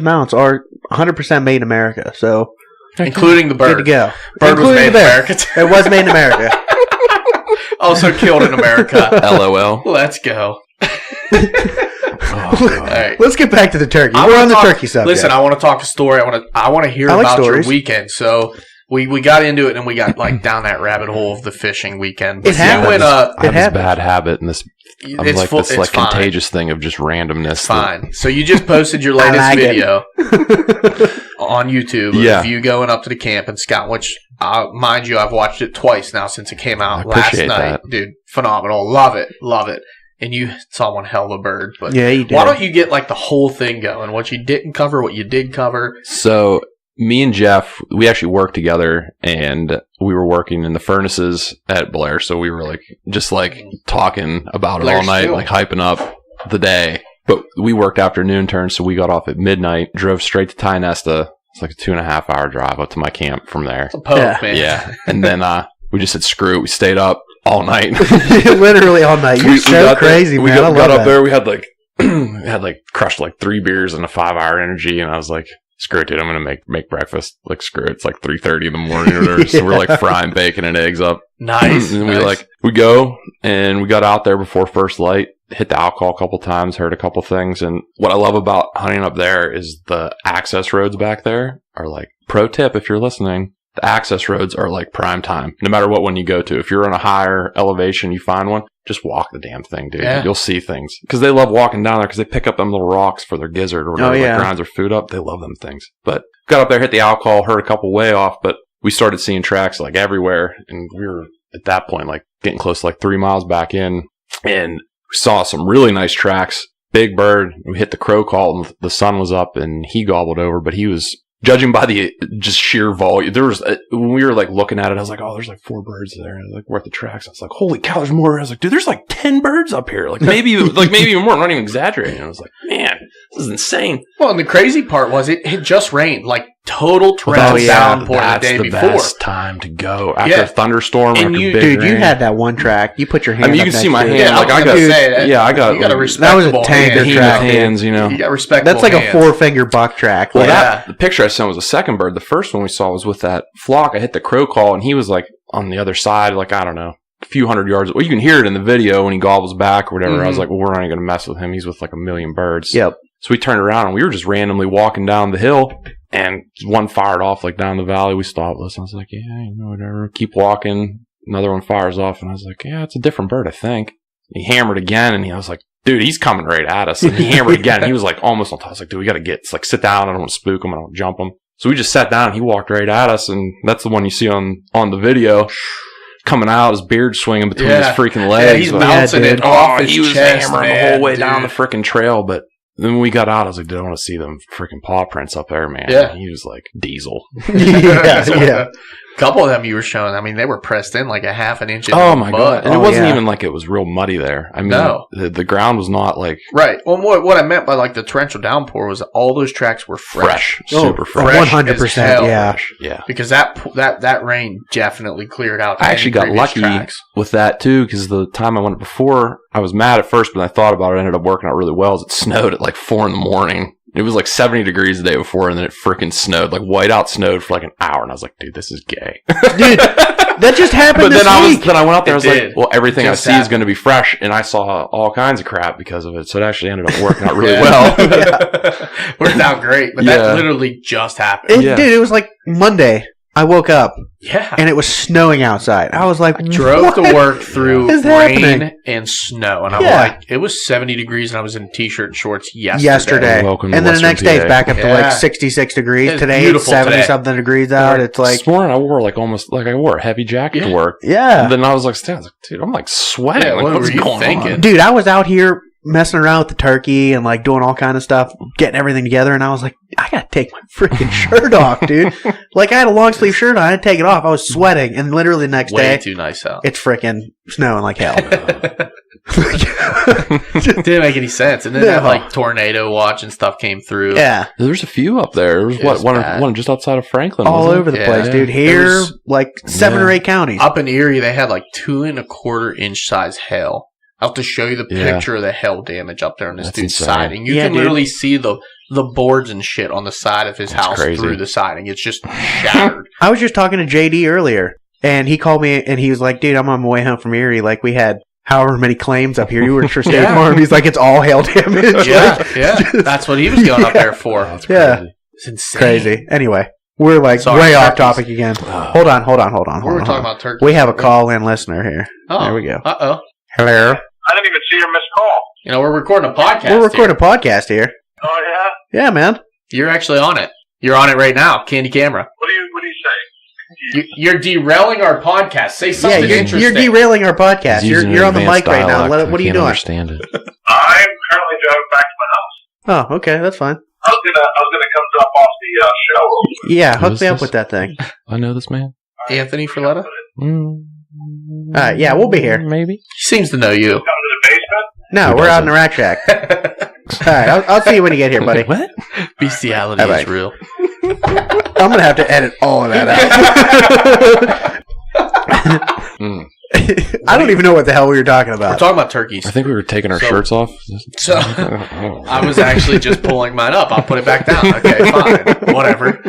mounts are 100% made in America. So including the bird. Good to go. Bird was made in America. It was made in America. Also killed in America. LOL. Let's go. All right. Let's get back to the turkey. We're on the turkey subject. Listen, I want to talk a story. I want to hear about your weekend. So we got into it and we got like down that rabbit hole of the fishing weekend. It happened. I have this bad habit and this contagious thing of just randomness. It's fine. So you just posted your latest video on YouTube of you going up to the camp and scouting, which mind you, I've watched it twice now since it came out last night. Dude, phenomenal. Love it. And you saw one hell of a bird. But yeah, you did. Why don't you get like the whole thing going? What you didn't cover, what you did cover. So me and Jeff, we actually worked together, and we were working in the furnaces at Blair. So we were like just like talking about it all night, like hyping up the day. But we worked afternoon turns, so we got off at midnight, drove straight to Tynesta. It's like a 2.5 hour drive up to my camp from there. It's a poke, man. Yeah, and then we just said screw it. We stayed up all night. Literally all night. You're so crazy, man. We got up there. We had like crushed like 3 beers and a 5-hour energy, and I was like, screw it, dude. I'm gonna make breakfast. Like, screw it. It's like 3:30 in the morning or whatever. So we're like frying bacon and eggs up. Nice. And we go and we got out there before first light. hit the alcohol a couple times, heard a couple things. And what I love about hunting up there is the access roads back there are like, pro tip if you're listening, the access roads are like prime time, no matter what one you go to. If you're on a higher elevation, you find one, just walk the damn thing, dude. Yeah. You'll see things. Because they love walking down there because they pick up them little rocks for their gizzard or whatever that grinds their food up. They love them things. But got up there, hit the alcohol, heard a couple way off, but we started seeing tracks like everywhere. And we were at that point like getting close to like 3 miles back in. And we saw some really nice tracks. Big bird. We hit the crow call and the sun was up and he gobbled over, but he was... Judging by the just sheer volume, there was when we were like looking at it, I was like, "Oh, there's like 4 birds there." And like we're at the tracks. I was like, "Holy cow, there's more!" I was like, "Dude, there's like 10 birds up here. Like maybe even more. I'm not even exaggerating." I was like, "Man, this is insane." Well, and the crazy part was it just rained, like total torrential downpour the day before. That's the best time to go after a thunderstorm. And you, dude, you had that one track. You put your hand. I mean, you up can see my next to hand. it. Like I got. You got a respectable. That was a tanker hand. track. Hands, you know. You got respectable. That's like hands. a 4-finger buck track. Well, Like, the picture I sent was a second bird. The first one we saw was with that flock. I hit the crow call, and he was like on the other side, like I don't know, a few hundred yards. Well, you can hear it in the video when he gobbles back or whatever. I was like, well, we're not even going to mess with him. He's with like a million birds. Yep. So we turned around and we were just randomly walking down the hill, and one fired off like down the valley. We stopped, listened. I was like, yeah, you know, whatever. Keep walking. Another one fires off, and I was like, yeah, it's a different bird, I think. He hammered again, and I was like, dude, he's coming right at us. And he hammered again. He was like almost on top. I was like, dude, we got to get, like, sit down. I don't want to spook him. I don't want to jump him. So we just sat down, and he walked right at us, and that's the one you see on the video. Coming out, his beard swinging between his freaking legs. Yeah, he's bouncing it off his he was chest, hammering man, the whole way dude. down the freaking trail, but then when we got out, I was like, dude, I want to see them freaking paw prints up there, man. Yeah. And he was like diesel. yeah. A couple of them you were showing. I mean, they were pressed in like a half an inch. Oh my god! And it wasn't yeah. even like it was real muddy there. I mean, No. the ground was not like Right. Well, what I meant by like the torrential downpour was all those tracks were fresh. super fresh. 100%. hell. Yeah. Yeah. Because that rain definitely cleared out. I actually got lucky with that too, because the time I went before, I was mad at first, but I thought about it. It ended up working out really well. As it snowed at like 4 a.m. It was like 70 degrees the day before, and then it freaking snowed, like whiteout snowed for like an hour, and I was like, dude, this is gay. Dude, that just happened But this then week. I went out there, I was It like, well, everything I Just see is happened. going to be fresh, and I saw all kinds of crap because of it, so it actually ended up working out really Yeah. well. Worked out great, but Yeah. that literally just happened. Yeah. Dude, it was like Monday. I woke up Yeah. and it was snowing outside. I was like, Drove to "What work through is rain happening?" and snow, and I'm Yeah. like, it was 70 degrees, and I was in a t-shirt and shorts yesterday. Welcome to And then the Western next day it's PA. back up to Yeah. like 66 degrees. It's Today it's beautiful 70 today. something degrees out. It's like, This morning I wore like almost like I wore a heavy jacket to Yeah. work. yeah. And then I was like, dude, I'm like sweating. Yeah, like, what what's were you going thinking? on? Dude, I was out here messing around with the turkey and like doing all kind of stuff, getting everything together, and I was like, I gotta take my freaking shirt off, dude. Like I had a long sleeve shirt on, I had to take it off. I was sweating, and literally the next Way day too nice out. it's freaking snowing like hell. Didn't make any sense. And then that like tornado watch and stuff came through. Yeah. There's a few up there. There was It was one bad. just outside of Franklin. All wasn't over the Yeah. place, dude. It Here, was- like 7 or 8 counties. Up in Erie, they had like 2.25 inch size hail. I'll have to show you the Yeah. picture of the hail damage up there on this That's dude's insane. siding. You Yeah, can dude. literally see the boards and shit on the side of his That's house crazy. through the siding. It's just shattered. I was just talking to JD earlier, and he called me, and he was like, dude, I'm on my way home from Erie. Like, we had however many claims up here. You were for State Yeah. Farm. He's like, it's all hail damage. yeah, Like, yeah. That's what he was going up there for. That's Yeah. crazy. It's insane. crazy. Anyway, we're like Sorry, way off turkeys. topic again. Hold on. We were hold talking on. about turkey. We have a call-in listener here. Oh, There we go. Uh-oh. Hello. I didn't even see your missed call. You know, we're recording a podcast. We're recording a podcast here. Oh yeah. Yeah, man. You're actually on it. You're on it right now. Candy camera. What do you say? You're derailing our podcast. Say Yeah, something you're interesting. derailing our podcast. He's You're using on the advanced mic right now. dialect. What are I you can't doing? understand it. I'm currently driving back to my house. Oh, okay, that's fine. I was gonna come drop off the show real quick. Yeah, Who hook is me up this? with that thing. I know this man. Anthony Ferletta? Yeah, we'll be here. Maybe. He seems to know you. Come to the basement. No, Who we're out in doesn't? the rack shack. All right, I'll see you when you get here, buddy. What? Bestiality All right. is real. I'm gonna have to edit all of that out. I don't even know what the hell we were talking We're about. talking about turkeys. I think we were taking our So- shirts off. So I was actually just pulling mine up. I'll put it back down. Okay, fine. Whatever.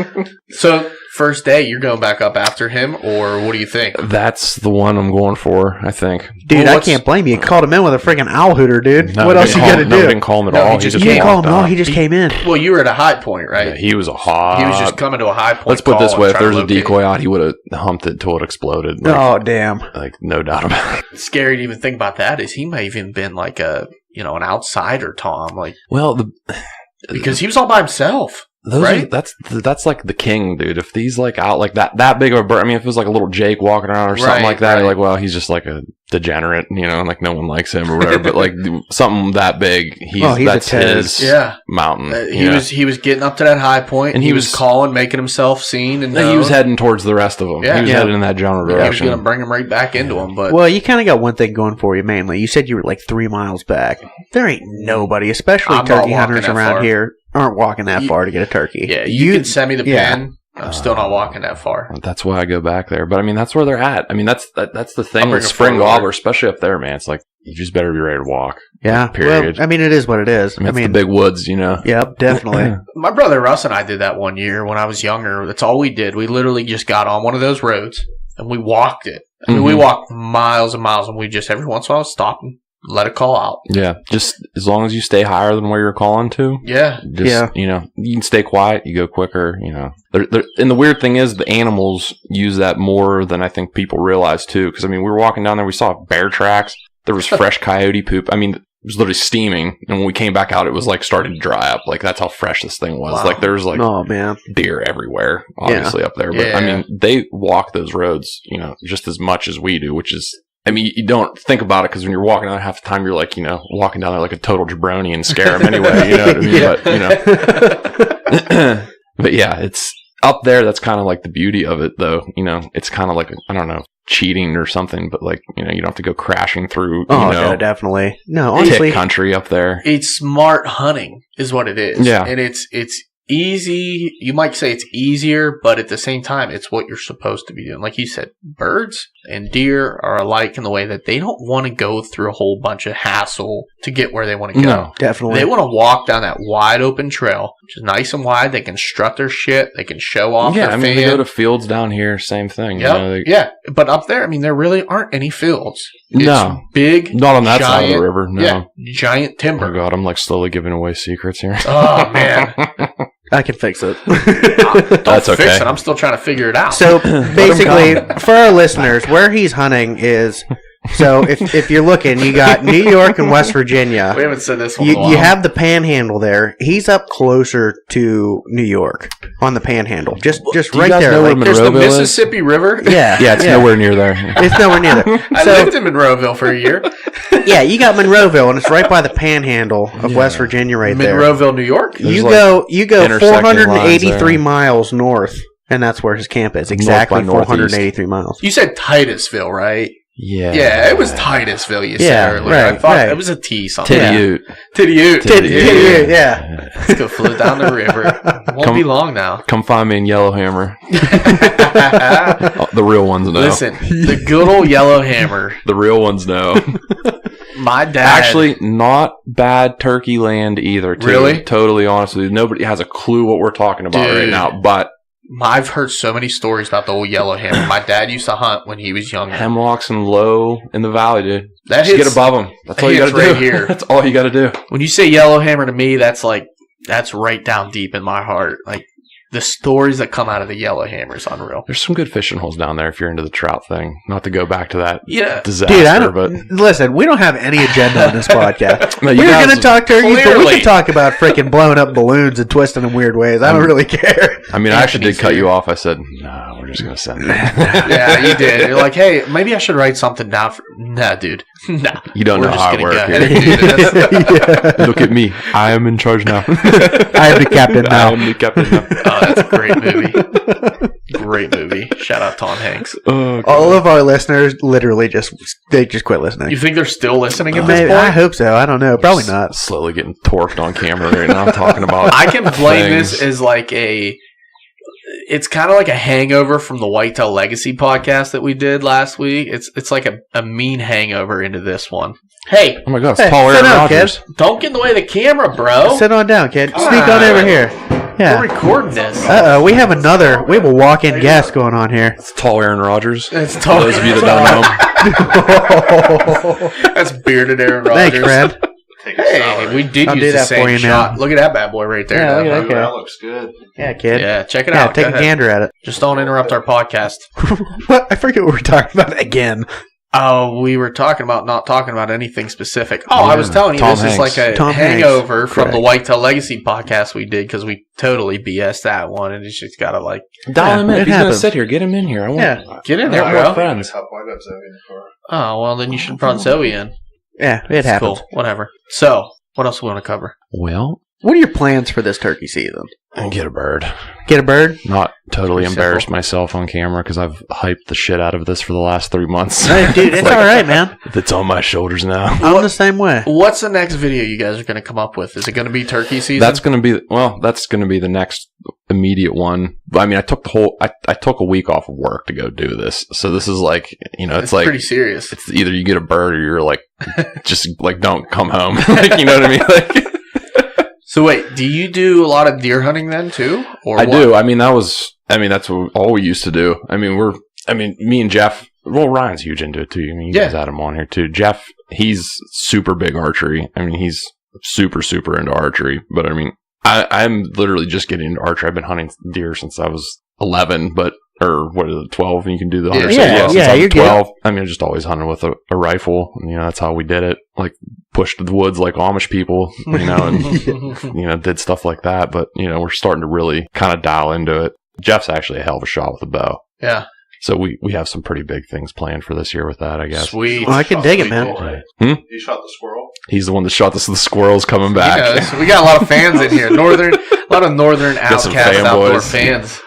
So first day, you're going back up after him, or what do you think? That's the one I'm going for, I think. Dude, I can't blame you. You called him in with a freaking owl hooter, dude. No, what else you got to do? No, I didn't call him at all. He just You didn't call him at all. walked He just came in. Well, you were at a high point, right? Yeah, he was a hot. He was just coming to a high point. Let's put it this call way: and if try to there's a locate decoy it. out, he would have humped it till it exploded. Like, Oh, damn. like no doubt about it. It's scary to even think about that. Is he might even been like an outsider, Tom? Like, Well, because he was all by himself. Right? That's like the king, dude. If he's like out like that big of a bird, I mean, if it was like a little Jake walking around or something like that, you're like, well, he's just like a degenerate, and like no one likes him or whatever. But like something that big, that's his mountain. He was getting up to that high point, and he was calling, making himself seen, and he was heading towards the rest of them. Yeah. He was heading in that general direction. He was going to bring him right back into him. But well, you kind of got one thing going for you mainly. You said you were like 3 miles back. There ain't nobody, especially turkey hunters around here, aren't walking that far to get a turkey. Yeah, you can send me the pen. I'm still not walking that far. That's why I go back there. But I mean, that's where they're at. I mean, that's the thing with spring gobbler, especially up there, man. It's like you just better be ready to walk. Yeah. Period. Well, I mean, it is what it is. I mean, the big woods, Yep, definitely. My brother Russ and I did that one year when I was younger. That's all we did. We literally just got on one of those roads and we walked it. I mean, we walked miles and miles, and we just every once in a while stop and let it call out. Yeah, just as long as you stay higher than where you're calling to. Yeah. You can stay quiet. You go quicker. And the weird thing is, the animals use that more than I think people realize too. Because I mean, we were walking down there, we saw bear tracks. There was fresh coyote poop. I mean, it was literally steaming, and when we came back out, it was like starting to dry up. Like that's how fresh this thing was. Wow. Like there was like deer everywhere, obviously up there. But I mean, they walk those roads, just as much as we do, which is. I mean, you don't think about it because when you're walking down half the time, you're like, walking down there like a total jabroni and scare them anyway. You know what I mean? But yeah, it's up there. That's kind of like the beauty of it, though. It's kind of like, I don't know, cheating or something, but like, you don't have to go crashing through, no, definitely. No, honestly. Country up there. It's smart hunting is what it is. Yeah. And it's easy. You might say it's easier, but at the same time, it's what you're supposed to be doing. Like you said, birds and deer are alike in the way that they don't want to go through a whole bunch of hassle to get where they want to go. No, definitely. They want to walk down that wide open trail, which is nice and wide. They can strut their shit. They can show off their fan. They go to fields down here, same thing. Yeah. But up there, I mean, there really aren't any fields. No. It's big. Not on that side of the river, no. Yeah, giant timber. Oh, God, I'm like slowly giving away secrets here. Oh, man. I can fix it. That's okay. Fix it. I'm still trying to figure it out. So basically, for our listeners, where he's hunting is. So if you're looking, you got New York and West Virginia. We haven't said this one. You have the Panhandle there. He's up closer to New York on the Panhandle, just right there. There's the Mississippi River. Yeah, it's nowhere near there. It's nowhere near there. I lived in Monroeville for a year. Yeah, you got Monroeville, and it's right by the Panhandle of West Virginia, right there. Monroeville, New York. You go 483 miles north, and that's where his camp is. Exactly 483 miles. You said Titusville, right? Yeah. Yeah, it was Titusville, you said earlier. Right, I thought it was a T something. Titty-ute, yeah. Let's go float down the river. Won't be long now. Come find me in Yellowhammer. The real ones know. Listen, the good old Yellowhammer. The real ones know. My dad. Actually, not bad turkey land either, too. Really? Totally honest with you. Nobody has a clue what we're talking about right now, but I've heard so many stories about the old Yellowhammer. My dad used to hunt when he was younger. Hemlocks and low in the valley, dude. Just get above them. That's all you got to do. Right here. That's all you got to do. When you say Yellowhammer to me, that's right down deep in my heart. Like the stories that come out of the Yellowhammer is unreal. There's some good fishing holes down there if you're into the trout thing. Not to go back to that disaster. Dude, listen, we don't have any agenda on this podcast. No, we're going to talk turkeys, but we can talk about freaking blowing up balloons and twisting in weird ways. I don't really care. I mean, I actually did cut you off. I said, no, we're just going to send it. Yeah, you did. You're like, hey, maybe I should write something down. Nah, dude. Nah. You don't know how I work. Look at me. I am in charge now. I am the captain now. I am the captain now. Oh, that's a great movie. Great movie. Shout out Tom Hanks. All of our listeners literally just quit listening. You think they're still listening at this point? I hope so. I don't know. Probably not. Slowly getting torqued on camera right now. I'm talking about. I can blame this as like it's kind of like a hangover from the Whitetail Legacy podcast that we did last week. It's like a mean hangover into this one. Hey. Oh my God, it's Paul Aaron Rodgers. Don't get in the way of the camera, bro. Sit on down, kid. Sneak on over here. Yeah. We're recording this. We have a walk-in guest going on here. It's tall Aaron Rodgers. It's For tall. those of you that don't know him. That's bearded Aaron Rodgers. Thanks, Fred. Hey, we did I'll use do the that same for you, shot. man. Look at that bad boy right there. Yeah, look at that guy. That looks good. Yeah, kid. Yeah, check it Yeah, out. take Go a ahead. gander at it. Just don't interrupt our podcast. What? I forget what we're talking about again. Oh, we were talking about not talking about anything specific. Oh, I was telling you, Tom this is Hanks. like a Tom hangover Hanks. from the Correct. Whitetail Legacy podcast we did because we totally BS that one, and it's just gotta like Dial him in. it He's going to happens. sit here. Get him in here. I want Yeah. get in there, I bro. got friends. I got Zoe in the car. Oh, well, then you should brought Zoe in. Yeah, it It's happens. cool. Whatever. So, what else we want to cover? Well, What are your plans for this turkey season? and get a bird. Get a bird? Not totally Pretty embarrass simple. myself on camera because I've hyped the shit out of this for the last 3 months. Hey, dude, it's all right, man. It's on my shoulders now. I'm the same way. What's the next video you guys are going to come up with? Is it going to be turkey season? That's going to be the next immediate one. I mean, I took I took a week off of work to go do this. So this is like, it's like, pretty serious. it's either you get a bird or you're like, just like, don't come home. Like, you know what I mean? Like, So wait, do you do a lot of deer hunting then too? Or I what? do. I mean, that's all we used to do. I mean, me and Jeff, well, Ryan's huge into it too. I mean, you guys had him on here too. Jeff, he's super big archery. I mean, he's super, super into archery. But I mean, I'm literally just getting into archery. I've been hunting deer since I was 11, or what is it, 12? And you can do the hunter. Yeah, since I was you're 12. I mean, I'm just always hunting with a rifle. That's how we did it. Like, pushed the woods like Amish people, and, did stuff like that. But, we're starting to really kind of dial into it. Jeff's actually a hell of a shot with a bow. Yeah. So we have some pretty big things planned for this year with that, I guess. Sweet. Well, I can dig it, man. You shot the squirrel? He's the one that shot the squirrels coming back. Yes, we got a lot of fans in here. A lot of northern Got some outcast outdoor fanboys. fans.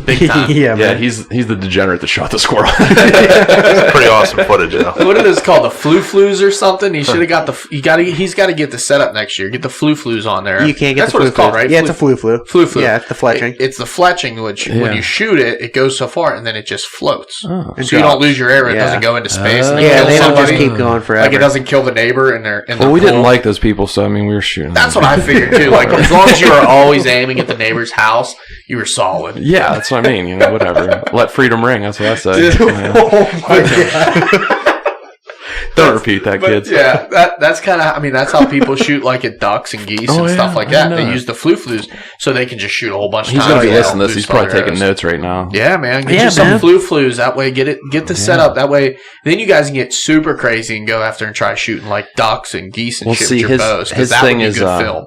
Big time. Yeah, Yeah, man. he's the degenerate that shot the squirrel. It's pretty awesome footage, though. What are those called? The flu-flus or something? He should have got he's got to get the setup next year. Get the flu-flus on there. You can't get That's the what it's called, flu-flu. right? Yeah, it's a flu-flu. Flu-flu. Yeah, it's the fletching. It's the fletching, which when you shoot it, it goes so far and then it just floats. Oh. So you don't lose your arrow. It Yeah. doesn't go into space. And Yeah, kill they don't somebody. just keep going forever. Like it doesn't kill the neighbor and they're in Well, the we didn't pool. like those people, so I mean, we were shooting. That's them. what I figured too. Like as long as you were always aiming at the neighbor's house, you were solid. Yeah, that's what I mean. Whatever. Let freedom ring. That's what I say. Oh, my God. Don't repeat that, But kids. yeah, that's kind of. I mean, that's how people shoot like at ducks and geese and stuff like that. They use the flu-flus so they can just shoot a whole bunch of He's times. gonna be without listening to this. He's losing all probably your taking arrows. notes right now. Yeah, man. Get Yeah, you some man. flu-flus. That way, get the setup. That way, then you guys can get super crazy and go after and try shooting like ducks and geese and Well, shit see, with your bows. 'Cause his that thing would be is good film.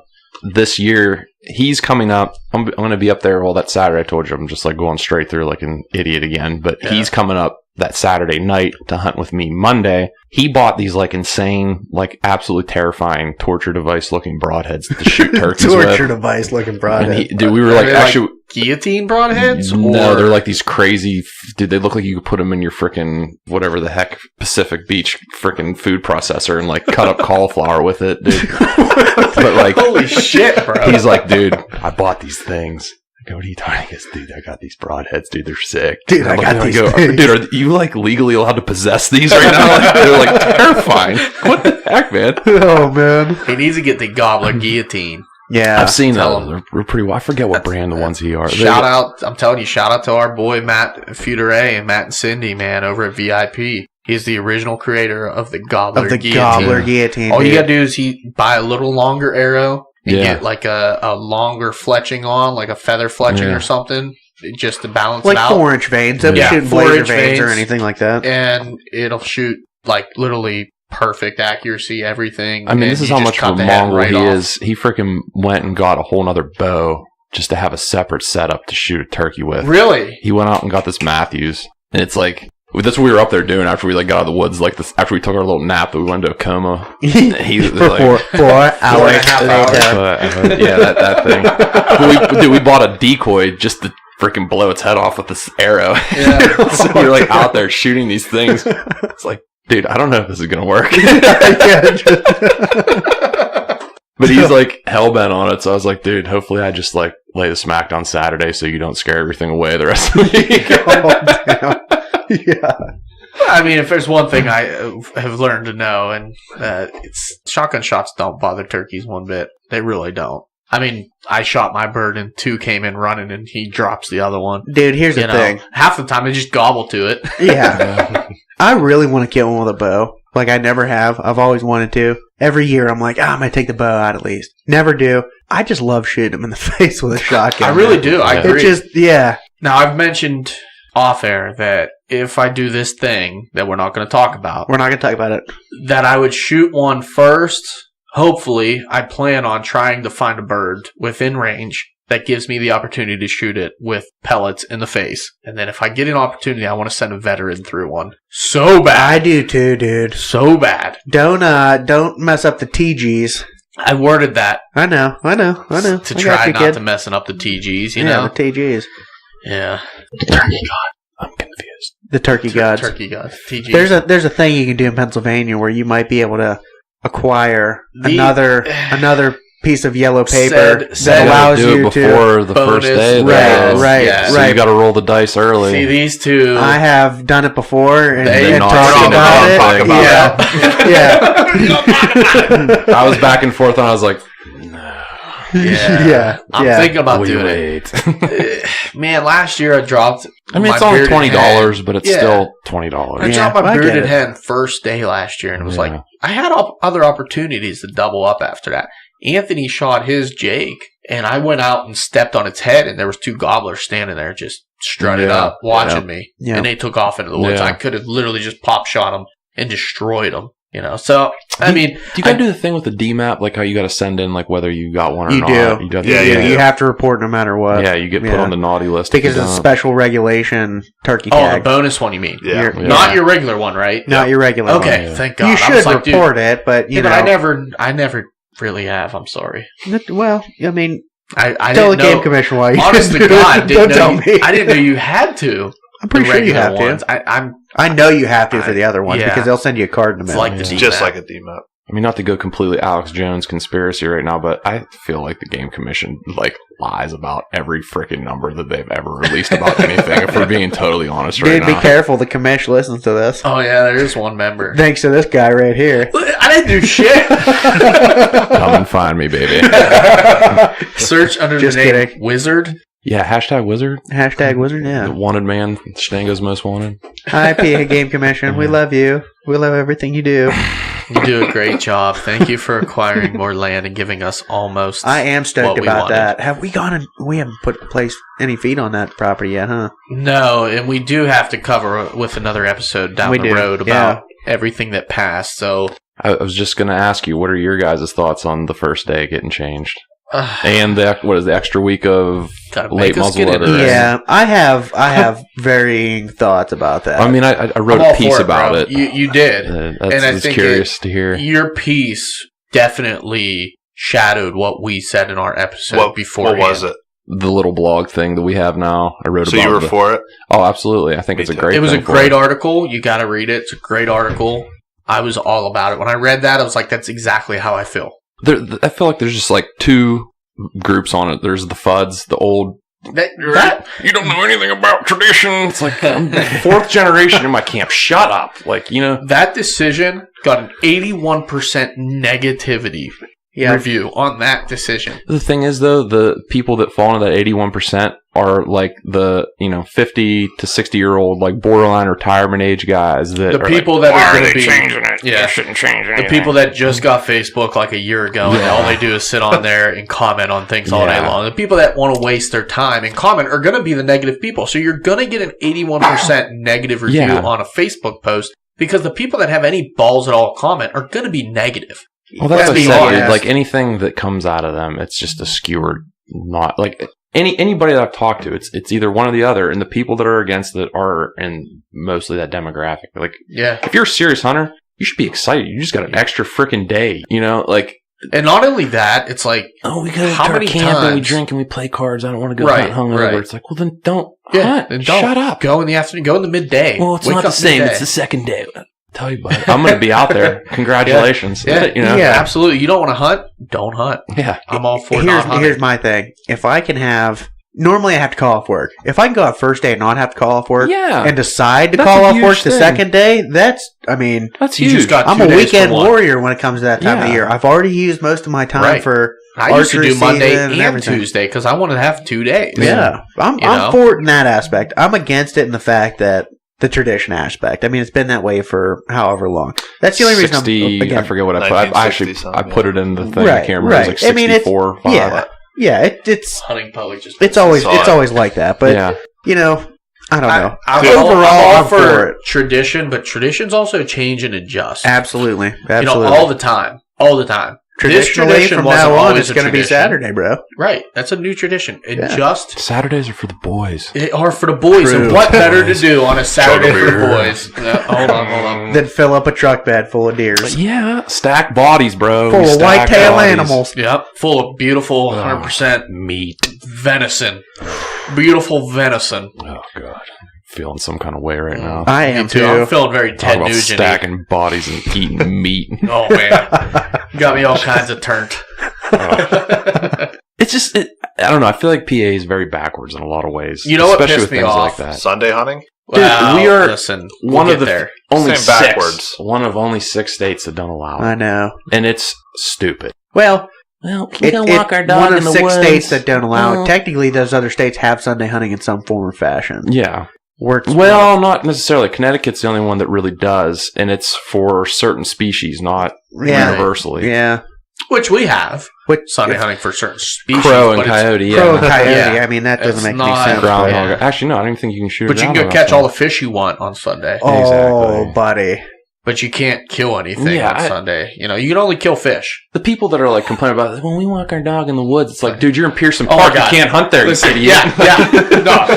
this year he's coming up. I'm going to be up there. Well, that Saturday I told you I'm just like going straight through like an idiot again. But he's coming up that Saturday night to hunt with me Monday. He bought these like insane, like absolutely terrifying torture device looking broadheads to shoot turkeys Torture with. device looking And broadhead. dude, we were like Are they, actually. guillotine broadheads? No, or they're like these crazy. Dude, they look like you could put them in your freaking whatever the heck Pacific Beach freaking food processor and like cut up cauliflower with it, dude. But like, holy shit, bro. he's like, dude, I bought these things. I go, what are you talking? He goes, dude, I got these broadheads, dude. They're sick. Dude, I I'm got like, these go, things. dude, are you like legally allowed to possess these right now? Like, they're like terrifying. What the heck, man? Oh, man. He needs to get the gobbler guillotine. Yeah. I've seen tell those. They're pretty. I forget what brand the ones he are. Shout out, I'm telling you, shout out to our boy Matt Futere and Matt and Cindy, man, over at VIP. He's the original creator of the gobbler Of the guillotine. gobbler guillotine. All you dude. gotta do is buy a little longer arrow and Yeah. get like a longer fletching on, like a feather fletching or something, just to balance like it out. 4-inch veins. Don't be Yeah, shooting 4-inch blazer veins or veins. anything like that. And it'll shoot like literally perfect accuracy, everything. I mean, and this is you how just much cut of a the head mongrel right he off. is. He freaking went and got a whole nother bow just to have a separate setup to shoot a turkey with. Really? He went out and got this Matthews, and it's like that's what we were up there doing after we like got out of the woods. Like this, after we took our little nap, that we went to a coma. He was For like, 4 hours. 4.5 hours. later. yeah, that thing. But we bought a decoy just to freaking blow its head off with this arrow. Yeah. So you're like out there shooting these things. It's like, dude, I don't know if this is gonna work. But he's like hell bent on it. So I was like, dude, hopefully I just like lay the smack on Saturday so you don't scare everything away the rest of the week. Oh, damn. Yeah. I mean, if there's one thing I have learned to know, and it's shotgun shots don't bother turkeys one bit. They really don't. I mean, I shot my bird and 2 came in running and he drops the other one. Dude, here's the thing. Half the time they just gobble to it. Yeah. I really want to kill one with a bow. Like I never have. I've always wanted to. Every year I'm like, I'm going to take the bow out at least. Never do. I just love shooting them in the face with a shotgun. I really do. I agree. Now, I've mentioned off air that if I do this thing that we're not going to talk about. We're not going to talk about it. That I would shoot one first. Hopefully, I plan on trying to find a bird within range that gives me the opportunity to shoot it with pellets in the face. And then if I get an opportunity, I want to send a veteran through one. So bad. I do too, dude. So bad. Don't mess up the TGs. I worded that. I know. To try not to messing up the TGs, you know? the TGs. Yeah. Turkey God. I'm confused. The turkey gods. Turkey gods. TGs. There's a thing you can do in Pennsylvania where you might be able to acquire another piece of yellow paper that allows you to before the bonus, first day. Right. So you got to roll the dice early. See, these two. I have done it before and talked about it. Yeah. I was back and forth and I was like, Yeah. I'm thinking about doing it. Man, last year I dropped. I mean, it's only $20, but it's still $20. I dropped my bearded hen first day last year, and it was like I had other opportunities to double up after that. Anthony shot his Jake, and I went out and stepped on its head, and there was 2 gobblers standing there just strutting up, watching me, and they took off into the woods. I could have literally just pop shot them and destroyed them. You know, so I mean, do you gotta do the thing with the DMAP, like how you gotta send in like whether you got one or not? You do. You have to report no matter what. Yeah, you get put on the naughty list because it's a special regulation turkey tag. Oh, the bonus one, you mean? Yeah. Not your regular one, right? Not your regular one. Okay, thank God. You should report it, but you know, I never really have. I'm sorry. Well, I mean, I tell didn't the know, game commission why. Honest to God, don't tell me. I didn't know you had to. I'm pretty sure you have ones. to. I know you have to for the other ones because they'll send you a card in the mail. Like it's just like a DMAP. I mean, not to go completely Alex Jones conspiracy right now, but I feel like the Game Commission like lies about every freaking number that they've ever released about anything. If we're being totally honest right now. Dude, be careful. The commission listens to this. Oh yeah, there is one member. Thanks to this guy right here. I didn't do shit. Come and find me, baby. Search under the name Wizard. Yeah, hashtag Wizard. Hashtag Wizard, yeah. The wanted man, Shenango's most wanted. Hi, PA Game Commission. We love you. We love everything you do. You do a great job. Thank you for acquiring more land and giving us almost. I am stoked about that. Have we gone and we haven't placed any feet on that property yet, huh? No, and we do have to cover with another episode down the road about everything that passed. So I was just going to ask you, what are your guys' thoughts on the first day getting changed? And the extra week of late muzzleloader? Yeah, I have varying thoughts about that. I mean, I wrote a piece about it. You did, and I was curious to hear. Your piece definitely shadowed what we said in our episode before. What was it? The little blog thing that we have now. I wrote about. So you were for it? Oh, absolutely. I think it's a great. It was a great article. You got to read it. It's a great article. I was all about it. When I read that, I was like, "That's exactly how I feel." I feel like there's just like 2 groups on it. There's the FUDs, the old. That you don't know anything about tradition. It's like I'm 4th generation in my camp. Shut up. Like, you know. That decision got an 81% negativity review on that decision. The thing is, though, the people that fall into that 81% are like the 50 to 60-year-old like borderline retirement age guys. That the people that are going to be changing it. Yeah, they shouldn't change anything. The people that just got Facebook like a year ago and all they do is sit on there and comment on things all day long. The people that want to waste their time and comment are going to be the negative people. So you're going to get an 81% negative review on a Facebook post because the people that have any balls at all comment are going to be negative. Well, that's what I said, dude. Like anything that comes out of them, it's just a skewered. Not like anybody that I've talked to, it's either one or the other, and the people that are against it are in mostly that demographic. Like, if you're a serious hunter, you should be excited. You just got an extra freaking day, you know, like. And not only that, it's like, we go to our camp and we drink and we play cards. I don't want to go hunt hungover. It's like, well, then don't hunt. Then shut up. Go in the afternoon. Go in the midday. Well, it's not the same. It's the second day. Tell you, buddy. I'm going to be out there. Congratulations. Absolutely. You don't want to hunt? Don't hunt. Yeah. I'm all for not hunting. Here's my thing. If I can have... Normally, I have to call off work. If I can go out first day and not have to call off work and decide to call off work the second day, that's huge. Just got I'm a weekend warrior when it comes to that time of the year. I've already used most of my time for I used to do archery Monday season and everything. Tuesday because I wanted to have 2 days. Yeah, I'm for it in that aspect. I'm against it in the fact that the tradition aspect. I mean, it's been that way for however long. That's the only reason 60, I'm against. I forget what I put. I actually 1960 I put it in the thing. Right, I can't remember. It was like right. I mean, 64, 5. Yeah, it's Hunting public just it's always like that. But Yeah. you know, I don't know. Overall, I'm I'm for for it. tradition, but traditions also change and adjust. Absolutely. You know, all the time. Traditionally, This from wasn't now on, always it's a going to be tradition. Saturday, bro. Right. That's a new tradition. Adjust. Saturdays are for the boys. Or for the boys. True. And what better to do on a Saturday Chug a for the beer. boys? Hold on. Then fill up a truck bed full of deers, Yeah, stack bodies, bro. full of Stack whitetail bodies. animals. Yep. Full of beautiful 100% Meat. venison. Beautiful venison. Oh god, feeling some kind of way right now. I am too. I'm too. feeling very Talk Ted about Nugent. stacking bodies and eating meat. Oh, man. Got me all kinds of turned. It's just, I don't know. I feel like PA is very backwards in a lot of ways. You know what especially pissed with me things off? like that. Sunday hunting? Dude, Wow, we are listen, one we'll of the get there. only Same backwards. six. One of only 6 states that don't allow I it, know. and it's stupid. Well, Well, one of 6 states that don't allow it. Technically, those other states have Sunday hunting in some form or fashion. Yeah. Works Well, not necessarily. Connecticut's the only one that really does, and it's for certain species, not Yeah. universally. Yeah. Which we have. Which Sunday hunting for certain species. Crow and but it's- coyote, yeah. crow and coyote. Yeah. I mean, that doesn't It's make not- any sense. Groundhog. Yeah. Actually, no, I don't even think you can shoot. But you can go catch all the fish you want on Sunday. Oh, Exactly. buddy. But you can't kill anything Yeah, on Sunday. You know, you can only kill fish. The people that are like complaining about when we walk our dog in the woods, it's like, dude, you're in Pearson Oh my Park. You God. can't hunt there, Listen, you idiot. yeah.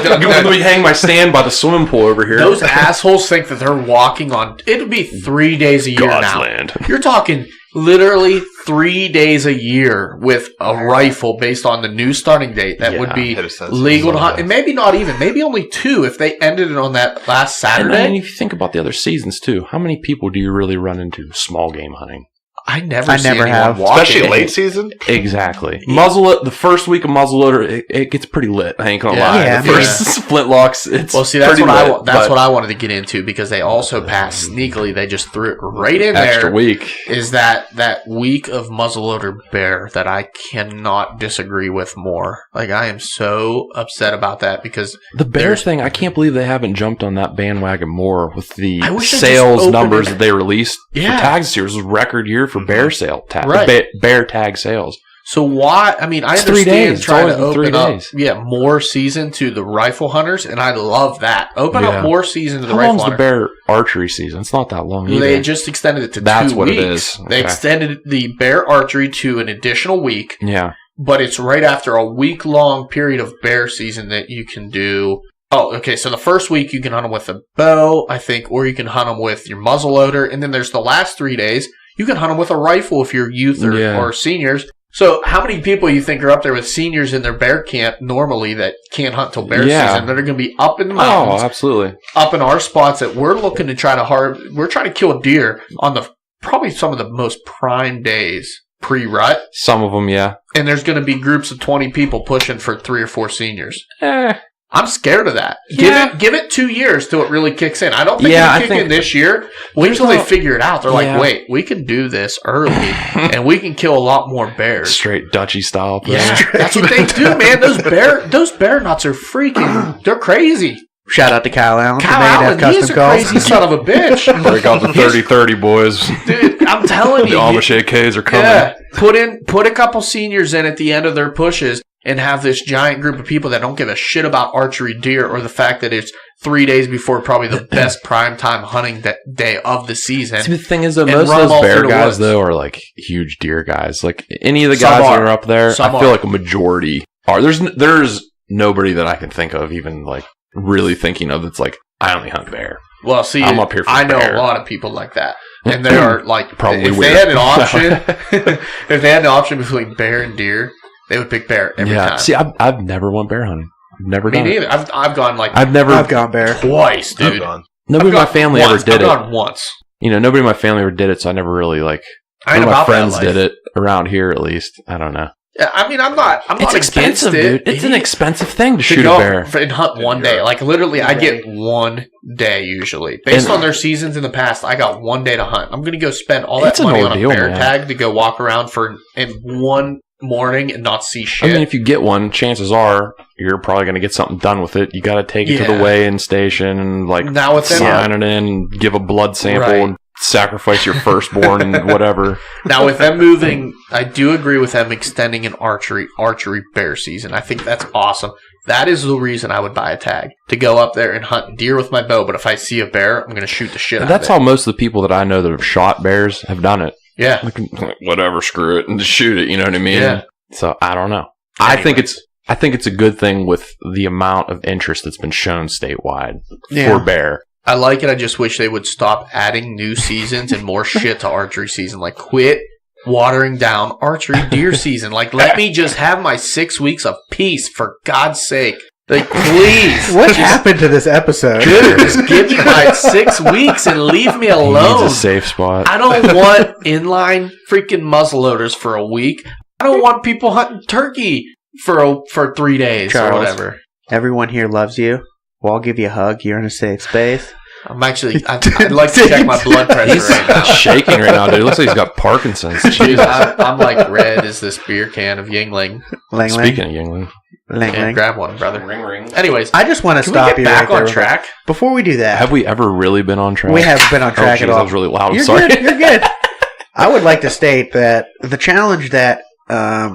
Let me hang my stand by the swimming pool over here. Those assholes think that they're walking on. It'll be 3 days a year God's now. land. You're talking literally 3 days a year with a rifle based on the new starting date. That would be hit a sense legal to of hunt, Sunday. and maybe not even. Maybe only 2 if they ended it on that last And Saturday. then if you think about the other seasons too, how many people do you really run into small game hunting? I never I see never anyone have. walking. Especially late season? Exactly. Muzzleloader. The first week of muzzleloader, it gets pretty lit. I ain't gonna Yeah. lie. Yeah, The first flintlocks, it's Well, see, that's pretty what lit, that's but what I wanted to get into because they also passed sneakily. They just threw it right in extra there. week. Is that week of muzzleloader bear that I cannot disagree with more? Like I am so upset about that because The bear there's- thing, I can't believe they haven't jumped on that bandwagon more with the I wish they just sales opened numbers it. that they released Yeah. for tag series. It was a record year for bear sale Right. bear tag sales. So why? I mean, I It's 3 understand days. It's trying always to been 3 open up, days. more season to the rifle hunters, and I love that. Open Yeah. up more season to the How rifle long's the hunter. bear archery season? It's not that long either. They just extended it to That's 2 what weeks. it is. They Okay. extended the bear archery to an additional week, Yeah. but it's right after a week-long period of bear season that you can do. Oh, okay. So the first week you can hunt them with a bow, I think, or you can hunt them with your muzzleloader, and then there's the last 3 days you can hunt them with a rifle if you're youth or seniors. So how many people you think are up there with seniors in their bear camp normally that can't hunt till bear season that are going to be up in the mountains, Oh, absolutely. up in our spots that we're looking to try to we're trying to kill a deer on the probably some of the most prime days pre-rut, Some of them, yeah. and there's going to be groups of 20 people pushing for 3 or 4 seniors. Eh. I'm scared of that. Yeah. Give it 2 years till it really kicks in. I don't think Yeah, I it'll kick in think- this year. Wait There's till they no- figure it out. They're Yeah. like, wait, we can do this early, and we can kill a lot more bears. Straight Dutchy style. Bro. Yeah, that's what they do, man. Those bear nuts are freaking. They're crazy. Shout out to Kyle Allen. Kyle Today to Allen, have he's custom a calls. crazy son of a bitch. Break out the 30-30, boys. Dude, I'm telling The you. Amish AKs are coming. Yeah, put a couple seniors in at the end of their pushes and have this giant group of people that don't give a shit about archery deer or the fact that it's 3 days before probably the best prime time hunting day of the season. See, the thing is, though, And most run of them all those bear through the guys, woods. though, are like huge deer guys. Like any of the Some guys that are. are up there, Some I feel are. like a majority are. There's nobody that I can think of even like really thinking of that's like, I only hunt bear. Well, see, I'm up here for I know bear. a lot of people like that, and they are like Probably if weird. they had an option, if they had an option between bear and deer, they would pick bear every time. See, I've never went bear hunting. I've never Me done it. neither. I've gone like I've never. I've gone bear. twice, I've dude. gone. Nobody in my I've gone family once. ever did I've it. gone once. You know, nobody in my family ever did it, so I never really like. I None ain't of my about that friends life. did it around here, at least. I don't know. Yeah, I mean, I'm not It's expensive, against dude. It's an expensive thing to to shoot go a bear. and hunt one day. Like literally, I get 1 day usually based on their seasons in the past. I got 1 day to hunt. I'm going to go spend all that It's an money on a ordeal, bear man. tag to go walk around for in one morning and not see shit. I mean, if you get one, chances are you're probably going to get something done with it. You got to take it to Yeah. the weigh-in station and like Now with them- sign it in, give a blood sample, Right. and sacrifice your firstborn and whatever. Now with them moving, I do agree with them extending an archery bear season. I think that's awesome. That is the reason I would buy a tag, to go up there and hunt deer with my bow. But if I see a bear, I'm going to shoot the shit out That's of it. how most of the people that I know that have shot bears have done it. Yeah. Like, whatever, screw it, and just shoot it. You know what I mean? Yeah. So I don't know. Anyway. I think it's a good thing with the amount of interest that's been shown statewide Yeah. for bear. I like it. I just wish they would stop adding new seasons and more shit to archery season. Like, quit watering down archery deer season. Like, let me just have my 6 weeks of peace, for God's sake. Like, please. What happened to this episode? Dude, just give me my 6 weeks and leave me He alone. needs a safe spot. I don't want inline freaking muzzleloaders for a week. I don't want people hunting turkey for 3 days Charles. or whatever. Everyone here loves you. Well, I'll give you a hug. You're in a safe space. I'm actually, I'd like to check my blood pressure right now. Shaking right now, dude. It looks like he's got Parkinson's. Dude, I'm like red as this beer can of Yingling. Lang, Speaking of Yingling, lang, And lang. grab one, brother. ring. Anyways, I just want to can stop we you get back right on there. track? Before we do that, Have we ever really been on track? we haven't been on track oh, at geez, all. That was really loud. I'm You're sorry. good. You're good. I would like to state that the challenge that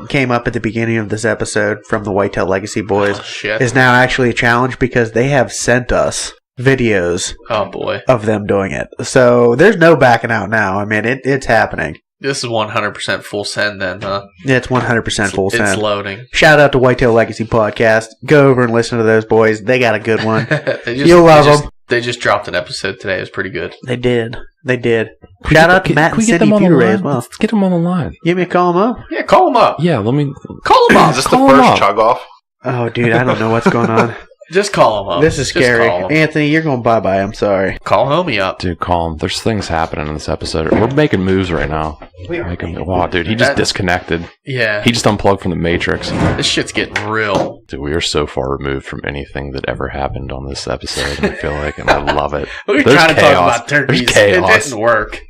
came up at the beginning of this episode from the Whitetail Legacy boys Oh, shit. is now actually a challenge because they have sent us videos Oh, boy. of them doing it. So there's no backing out now. I mean, it's happening. This is 100% full send then, huh? It's 100% full It's send. loading. Shout out to Whitetail Legacy Podcast. Go over and listen to those boys. They got a good one. You'll love them. They just dropped an episode today. It was pretty good. They did. They did. Shout out to Matt and Cindy Pewteray as well. Let's get them on the line. Give me a call them up. Yeah, call them up. Yeah, let me. Call them up. Is this the Call him first up. chug off? Oh, dude, I don't know what's going on. Just call them up. This is Just scary. Call 'em. Anthony, you're going bye-bye. I'm sorry. Call homie up. Dude, calm. There's things happening in this episode. We're making moves right now. Wow, dude, he just That- disconnected. Yeah. He just unplugged from the Matrix. This shit's getting real. Dude, we are so far removed from anything that ever happened on this episode. I feel like, and I love it. We were There's trying to talk chaos. about turkeys. There's chaos. It didn't work.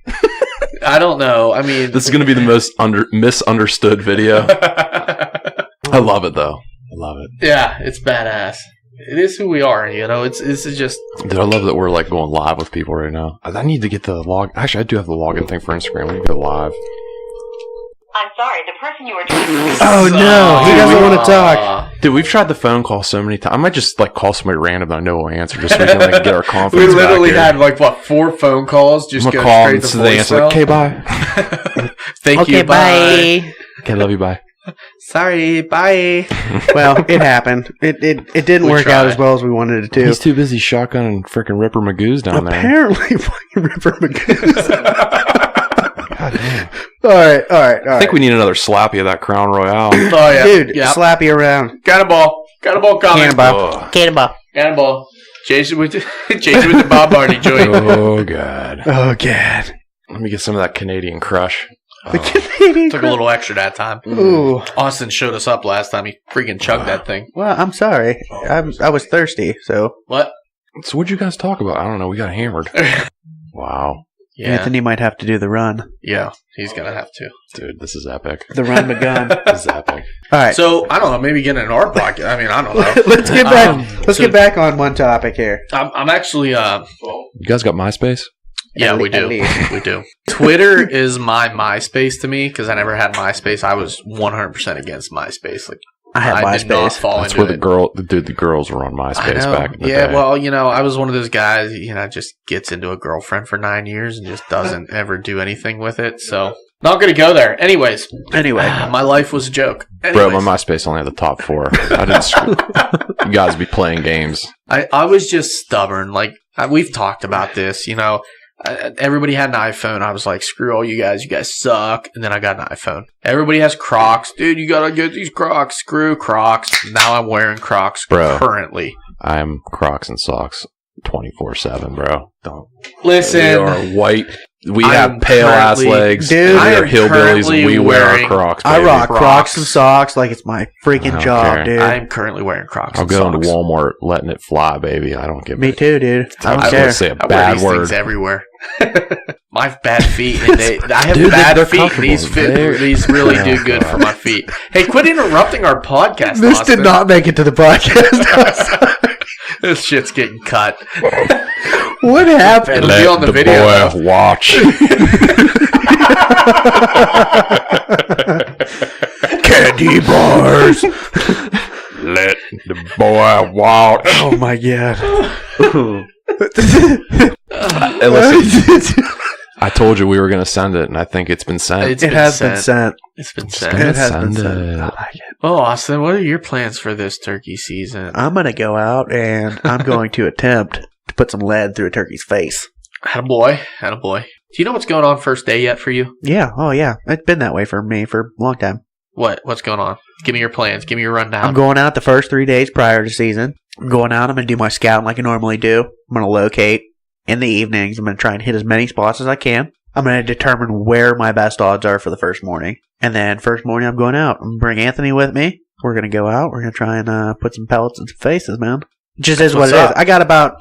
I don't know. I mean, This is going to be the most misunderstood video. I love it though. I love it. yeah, it's badass. It is who we are, you know. This is just Dude, I love that we're like going live with people right now. I need to get the log. Actually, I do have the login thing for Instagram. We can go live. I'm sorry, the person you were trying to Oh, no. He doesn't want to talk. Dude, we've tried the phone call so many times. I might just like call somebody random that I know will answer just so we can like get our We confidence. literally back had like what 4 phone calls just I'm go gonna call straight and to so they answer voicemail. like, okay, bye. Thank you. Bye. Okay, love you, bye. Sorry. Bye. Well, it happened. It didn't We work out tried. as well as we wanted it to. He's too busy shotgunning freaking Ripper Magoo's down there. Apparently, fucking Ripper McGoose. God damn. All right. I think we need another slappy of that Crown Royale. Oh yeah, Dude, yeah. slappy around. Cannonball coming. Cannonball. Cannonball. Cannonball. Jason with the Bob Marley joint. Oh, God. Oh, God. Let me get some of that Canadian Crush. The Canadian Took a little extra that time. Ooh. Austin showed us up last time. He freaking chugged that thing. Well, I'm sorry. I was thirsty, so What? So what'd you guys talk about? I don't know. We got hammered. Wow. Yeah. Anthony might have to do the run. Yeah. He's gonna have to. Dude, this is epic. The run begun. This is epic. All right. So I don't know. Maybe get in our pocket. I mean, I don't know. Let's get back. Let's so- get back on one topic here. I'm actually. You guys got MySpace? Yeah, we At do. least. We do. Twitter is my MySpace to me because I never had MySpace. I was 100% against MySpace. Like I have I did not MySpace. fall That's into where the girls were on I MySpace know. back in the Yeah, day. well, I was one of those guys, just gets into a girlfriend for 9 years and just doesn't ever do anything with it. So, not going to go there. Anyways, Anyway, my life was a joke. Bro, Anyways, my MySpace only had the top 4. I didn't screw. You guys be playing games. I was just stubborn. Like, we've talked about this, everybody had an iPhone. I was like, screw all you guys suck. And then I got an iPhone. Everybody has Crocs. Dude, you gotta get these Crocs. Screw Crocs. Now I'm wearing Crocs Bro. currently. I'm Crocs and socks 24/7, bro. Don't. Listen. We are white. We I have am pale ass currently- legs. Dude, we I are am hillbillies currently and we wear our wearing- Crocs. I baby. rock Crocs Crocs. and socks like it's my I freaking don't job, care. dude. I'm currently wearing Crocs. I'll and go socks. into Walmart letting it fly, baby. I don't give Me too, dude. I I don't was care. going to say a I wear bad these word. things everywhere. My bad feet. And I have Dude, bad they're feet. These really do good for my feet. Hey, quit interrupting our podcast. This Austin. did not make it to the podcast. This shit's getting cut. What happened? It'll be on the video. Boy watch. Candy bars. Let the boy watch. Oh my god. Hey, listen. I told you we were going to send it, and I think it's been sent. It has been sent. It's been sent. It has been Send sent. it. I like it. Oh, Austin, what are your plans for this turkey season? I'm gonna go out and I'm going to attempt to put some lead through a turkey's face. Attaboy. Do you know what's going on first day yet for you? Yeah. Oh yeah. It's been that way for me for a long time. What's going on? Give me your plans. Give me your rundown. I'm going out the first 3 days prior to season. I'm going out. I'm going to do my scouting like I normally do. I'm going to locate in the evenings. I'm going to try and hit as many spots as I can. I'm going to determine where my best odds are for the first morning. And then first morning I'm going out. I'm going to bring Anthony with me. We're going to go out. We're going to try and put some pellets in some faces, man. It just is what it is. I got about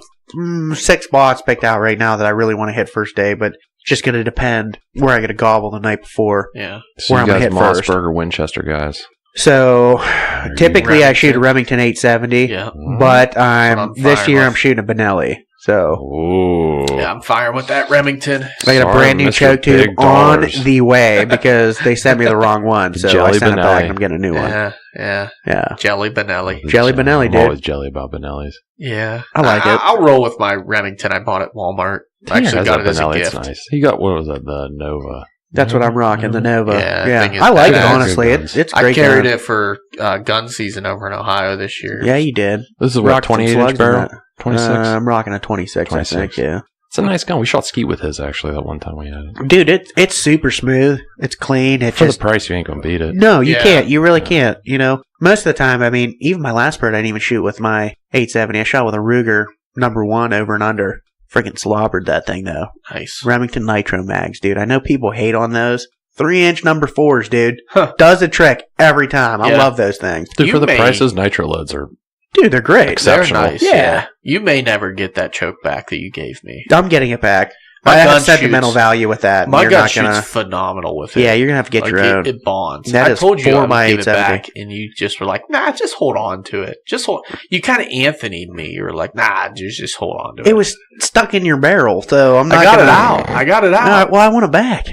6 spots picked out right now that I really want to hit first day, but it's just going to depend where I get a gobble the night before. Yeah. So where you I'm guys gonna hit first. Mossberg or Winchester guys. So you typically I shoot a Remington 870, Yeah. but I'm this firing year with. I'm shooting a Benelli. So Ooh. Yeah, I'm firing with that Remington. I got a Sorry, brand new Mr. choke tube Big on Dollars. the way because they sent me the wrong one. So Jelly I sent it back Benelli. and I'm getting a new one. Yeah. Yeah. Jelly Benelli. Jelly Benelli, I'm dude. always jelly about Benellis. Yeah. I like it. I'll roll with my Remington I bought at Walmart. I actually got it as a Benelli. gift. It's nice. He got, what was that, the Nova? That's what I'm rocking, the Nova. Yeah, Yeah, thing is I like it, badass. honestly. Good It's I great. carried gun. it for gun season over in Ohio this year. Yeah, you did. This is what, Rocked some 28 slugs inch in barrel? that. 26? I'm rocking a 26, I 26. think, yeah. It's a nice gun. We shot skeet with his, actually, that one time we had it. Dude, it's super smooth. It's clean. It For just the price, you ain't going to beat it. No, you Yeah. can't. You really can't. You know, most of the time, I mean, even my last bird, I didn't even shoot with my 870. I shot with a Ruger #1 over and under. Freaking slobbered that thing, though. Nice. Remington Nitro Mags, dude. I know people hate on those. 3-inch #4s, dude. Huh. Does the trick every time. I Yeah. love those things. Dude, You for the may- prices, nitro loads are Dude, they're great. They're exceptional. nice. Yeah. You may never get that choke back that you gave me. I'm getting it back. My I have gun sentimental shoots- value with that. My You're gun not gonna, shoots phenomenal with it. Yeah, you're going to have to get Like, your own. It bonds. That I is told you for I would my give it 870. back, and you just were like, "Nah, just hold on to it. Just hold." You kind of Anthony'd me. You were like, "Nah, just hold on to it." It was stuck in your barrel, so I'm not I got gonna, it out. I got it out. No, well, I want it back.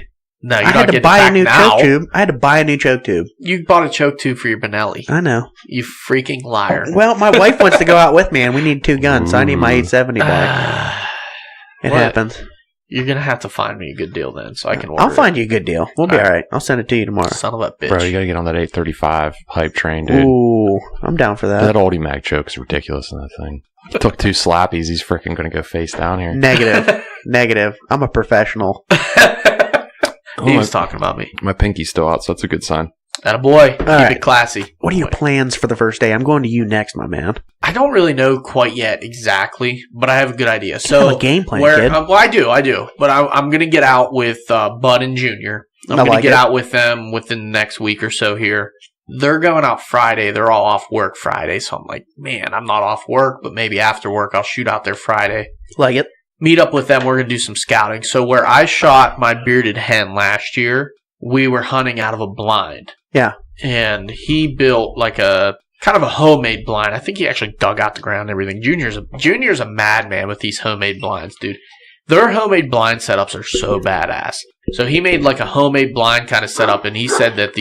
No, I you're had not to getting buy it a back new now. choke tube. I had to buy a new choke tube. You bought a choke tube for your Benelli. I know. You freaking liar. Well, my wife wants to go out with me, and we need 2 guns, so I need my 870 back. It What? happens. You're gonna have to find me a good deal then, so I can order. I'll find you a good deal. We'll be All right. all right. I'll send it to you tomorrow. Son of a bitch. Bro, you got to get on that 835 hype train, dude. Ooh, I'm down for That that. oldie mag choke is ridiculous in that thing. Took 2 slappies. He's freaking going to go face down here. Negative. Negative. I'm a professional. He was talking about me. My pinky's still out, so that's a good sign. Attaboy. Keep right. it classy. What are your plans for the first day? I'm going to you next, my man. I don't really know quite yet exactly, but I have a good idea. Have So a game plan, where, kid. well, I do. But I'm going to get out with Bud and Junior. I'm I going like to get it. out with them within the next week or so here. They're going out Friday. They're all off work Friday. So I'm like, man, I'm not off work, but maybe after work I'll shoot out there Friday. Like it. Meet up with them. We're going to do some scouting. So where I shot my bearded hen last year, we were hunting out of a blind. Yeah. And he built like a kind of a homemade blind. I think he actually dug out the ground and everything. Junior's a madman with these homemade blinds, dude. Their homemade blind setups are so badass. So he made like a homemade blind kind of setup, and he said that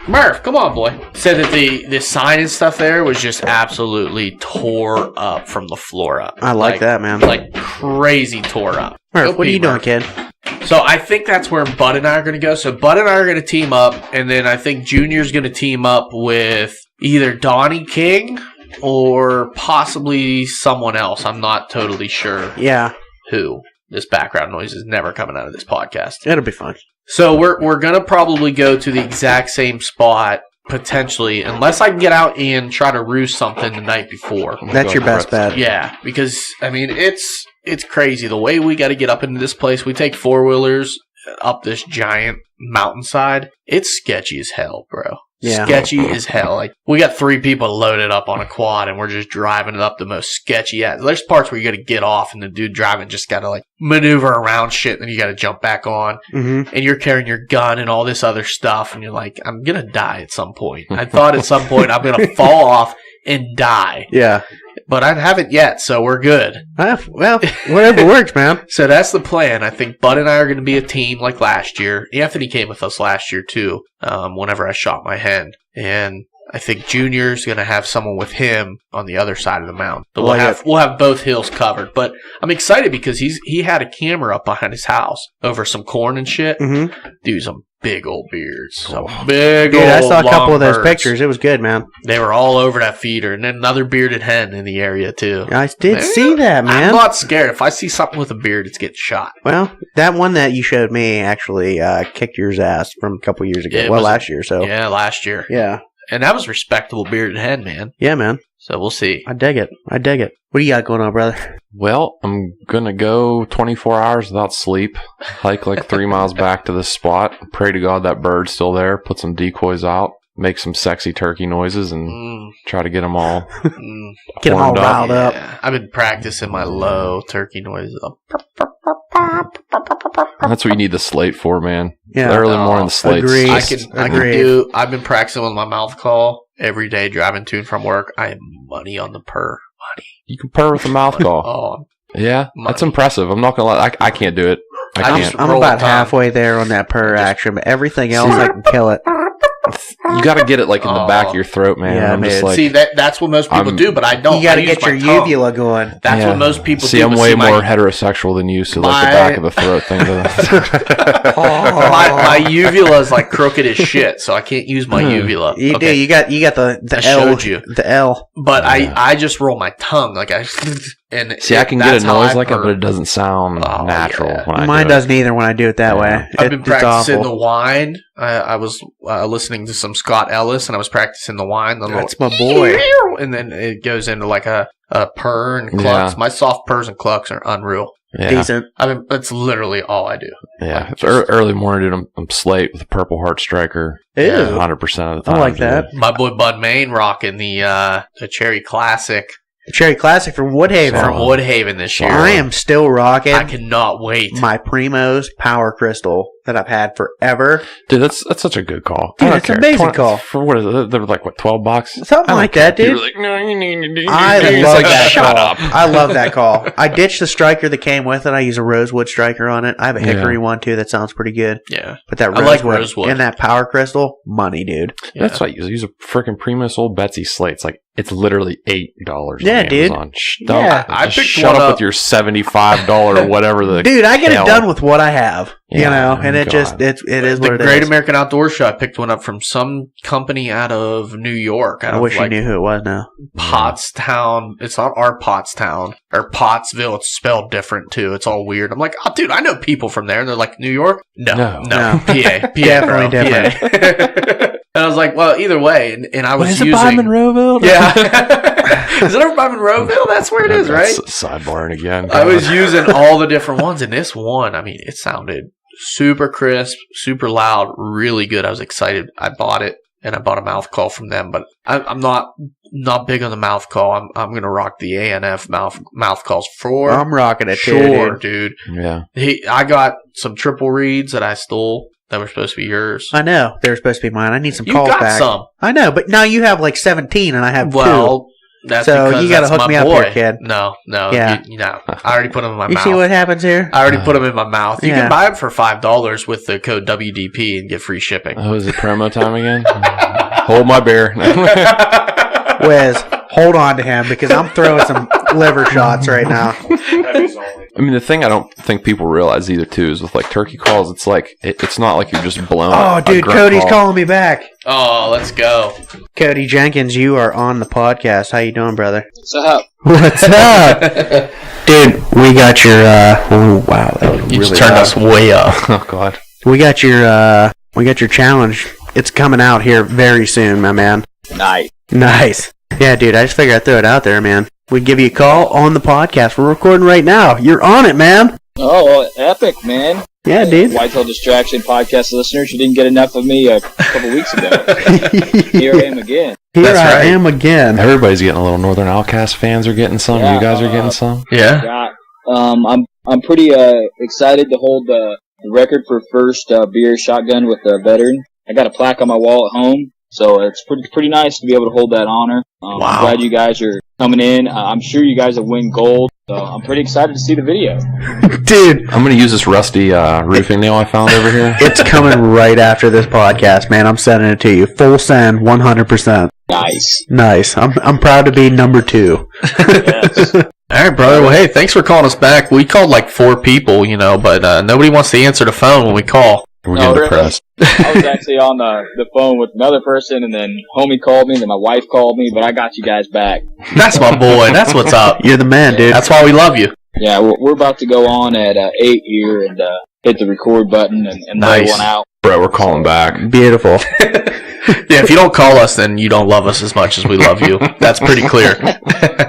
Murph, come on, boy. Said that the sign and stuff there was just absolutely tore up from the floor up. I like that, man. Like crazy tore up. Murph, Go what are you Pete, doing, Murph. kid? So I think that's where Bud and I are going to go. So Bud and I are going to team up, and then I think Junior's going to team up with either Donnie King or possibly someone else. I'm not totally sure Yeah, who. This background noise is never coming out of this podcast. it'll be fun. So we're going to probably go to the exact same spot, potentially, unless I can get out and try to roost something the night before. That's your best bet. Yeah, because, I mean, it's crazy. The way we got to get up into this place, we take 4-wheelers up this giant mountainside. It's sketchy as hell, bro. Yeah. Sketchy as hell. Like, we got 3 people loaded up on a quad, and we're just driving it up the most sketchy. There's parts where you got to get off, and the dude driving just got to like maneuver around shit, and then you got to jump back on. Mm-hmm. And you're carrying your gun and all this other stuff, and you're like, I'm gonna die at some point. I thought at some point I'm gonna fall off and die. Yeah. But I haven't yet, so we're good. Well, whatever works, man. So that's the plan. I think Bud and I are going to be a team like last year. Anthony came with us last year, too, whenever I shot my hen. And I think Junior's going to have someone with him on the other side of the mountain. So we'll have both hills covered. But I'm excited because he had a camera up behind his house over some corn and shit. Mm-hmm. Dude, some big old beards. Some Dude, I saw a couple of those pictures. It was good, man. They were all over that feeder. And then another bearded hen in the area, too. I did see that, man. I'm not scared. If I see something with a beard, it's getting shot. Well, that one that you showed me actually kicked your's ass from a couple years ago. Last year, so. Yeah, last year. Yeah. And that was respectable bearded hen, man. Yeah, man. So we'll see. I dig it. What do you got going on, brother? Well, I'm going to go 24 hours without sleep, hike like 3 miles back to this spot, pray to God that bird's still there, put some decoys out, make some sexy turkey noises, and try to get them all get them all riled up. Yeah. I've been practicing my low turkey noises. That's what you need the slate for, man. Yeah. The early morning slates. Agreed. I've been practicing with my mouth call every day driving to and from work. I have money on the purr. Money. You can purr with a mouth call. Oh, yeah, that's impressive. I'm not going to lie. I can't do it. I'm about halfway there on that purr action, but everything else I can kill it. You got to get it like in the back of your throat, man. Yeah, I'm just like, see, that's what most people do, but I don't. You got to get your uvula going. That's what most people do. See, I'm way more heterosexual than you, so like the back of the throat thing. My uvula is like crooked as shit, so I can't use my uvula. You do. You got the I L. showed you. The L. But I just roll my tongue like I. And see, I can get a noise like it, but it doesn't sound natural. Yeah. When Mine doesn't either when I do it that way. I've been practicing the whine. I was listening to some Scott Ellis, and I was practicing the whine. That's my boy. And then it goes into like a purr and clucks. Yeah. My soft purrs and clucks are unreal. Yeah. Decent. That's literally all I do. Yeah, it's early morning, dude. I'm slate with a Purple Heart Striker. Yeah, 100% of the time. I like that. My boy Bud Main rocking the Cherry Classic. The Cherry Classic from Woodhaven. From Woodhaven this year. I am still rocking. I cannot wait. My Primo's Power Crystal that I've had forever. Dude, that's such a good call. Dude, it's an amazing call. For what is it? They're like, what, $12? Something like that, dude. You're like, no, you need to do I love that shut call. up. I love that call. I ditched the striker that came with it. I use a rosewood striker on it. I have a hickory one, too. That sounds pretty good. Yeah. But that rosewood and that Power Crystal, money, dude. Yeah. That's what I use. I use a freaking Primus Old Betsy slate. It's literally $8 yeah, on Amazon. Dude. I picked shut up with your $75 or whatever the dude, I get it done with what I have. Yeah, you know, and it is what it is. The Great American Outdoor Show, I picked one up from some company out of New York. I wish you knew who it was now. Pottstown. It's not our Pottstown or Pottsville. It's spelled different too. It's all weird. I'm like, oh, dude, I know people from there. And they're like, New York? No. PA. Definitely different. And I was like, well, either way. And I was using... Is it by Monroeville? Yeah. Is it over by Monroeville? That's where it is, right? Sidebarring again. I was using all the different ones. And this one, I mean, it sounded super crisp, super loud, really good. I was excited. I bought it. And I bought a mouth call from them. But I'm not big on the mouth call. I'm going to rock the ANF mouth calls for I'm rocking it sure, dude. Yeah. I got some triple reeds that I stole. That were supposed to be yours. I know. They were supposed to be mine. I need some calls back. You got some. I know, but now you have like 17 and I have 2. Well, that's so because you got to hook me up here, kid. No. Yeah. I already put them in my mouth. You see what happens here? I already put them in my mouth. You can buy them for $5 with the code WDP and get free shipping. Oh, is it promo time again? Hold my beer. Wes, hold on to him because I'm throwing some liver shots right now. I mean, the thing I don't think people realize either, too, is with, like, turkey calls, it's like, it's not like you're just blowing Oh, dude, Cody's calling me back. Oh, let's go. Cody Jenkins, you are on the podcast. How you doing, brother? What's up? What's up? Dude, we got your, oh, wow. You just turned us way up. Oh, God. We got your challenge. It's coming out here very soon, my man. Nice. Yeah, dude, I just figured I'd throw it out there, man. We'd give you a call on the podcast. We're recording right now. You're on it, man. Oh, well, epic, man. Yeah, dude. Whitetail Distraction podcast listeners, you didn't get enough of me a couple weeks ago. Here I am again. I am again. Everybody's getting a little. Northern Outcast fans are getting some. Yeah, you guys are getting some. Yeah. I'm pretty excited to hold the record for first beer shotgun with a veteran. I got a plaque on my wall at home, so it's pretty nice to be able to hold that honor. Wow. I'm glad you guys are coming in. I'm sure you guys will win gold, so I'm pretty excited to see the video. Dude, I'm going to use this rusty roofing nail I found over here. it's coming right after this podcast, man. I'm sending it to you. Full send, 100%. Nice. I'm proud to be number 2. Yes. All right, brother. Well, hey, thanks for calling us back. We called like 4 people, but nobody wants to answer the phone when we call. We're getting depressed. I was actually on the phone with another person, and then homie called me, and then my wife called me, but I got you guys back. That's my boy. That's what's up. You're the man, dude. That's why we love you. Yeah, we're about to go on at 8 here and hit the record button and Nice. lay one out. Bro, we're calling back. Beautiful. Yeah, if you don't call us, then you don't love us as much as we love you. That's pretty clear.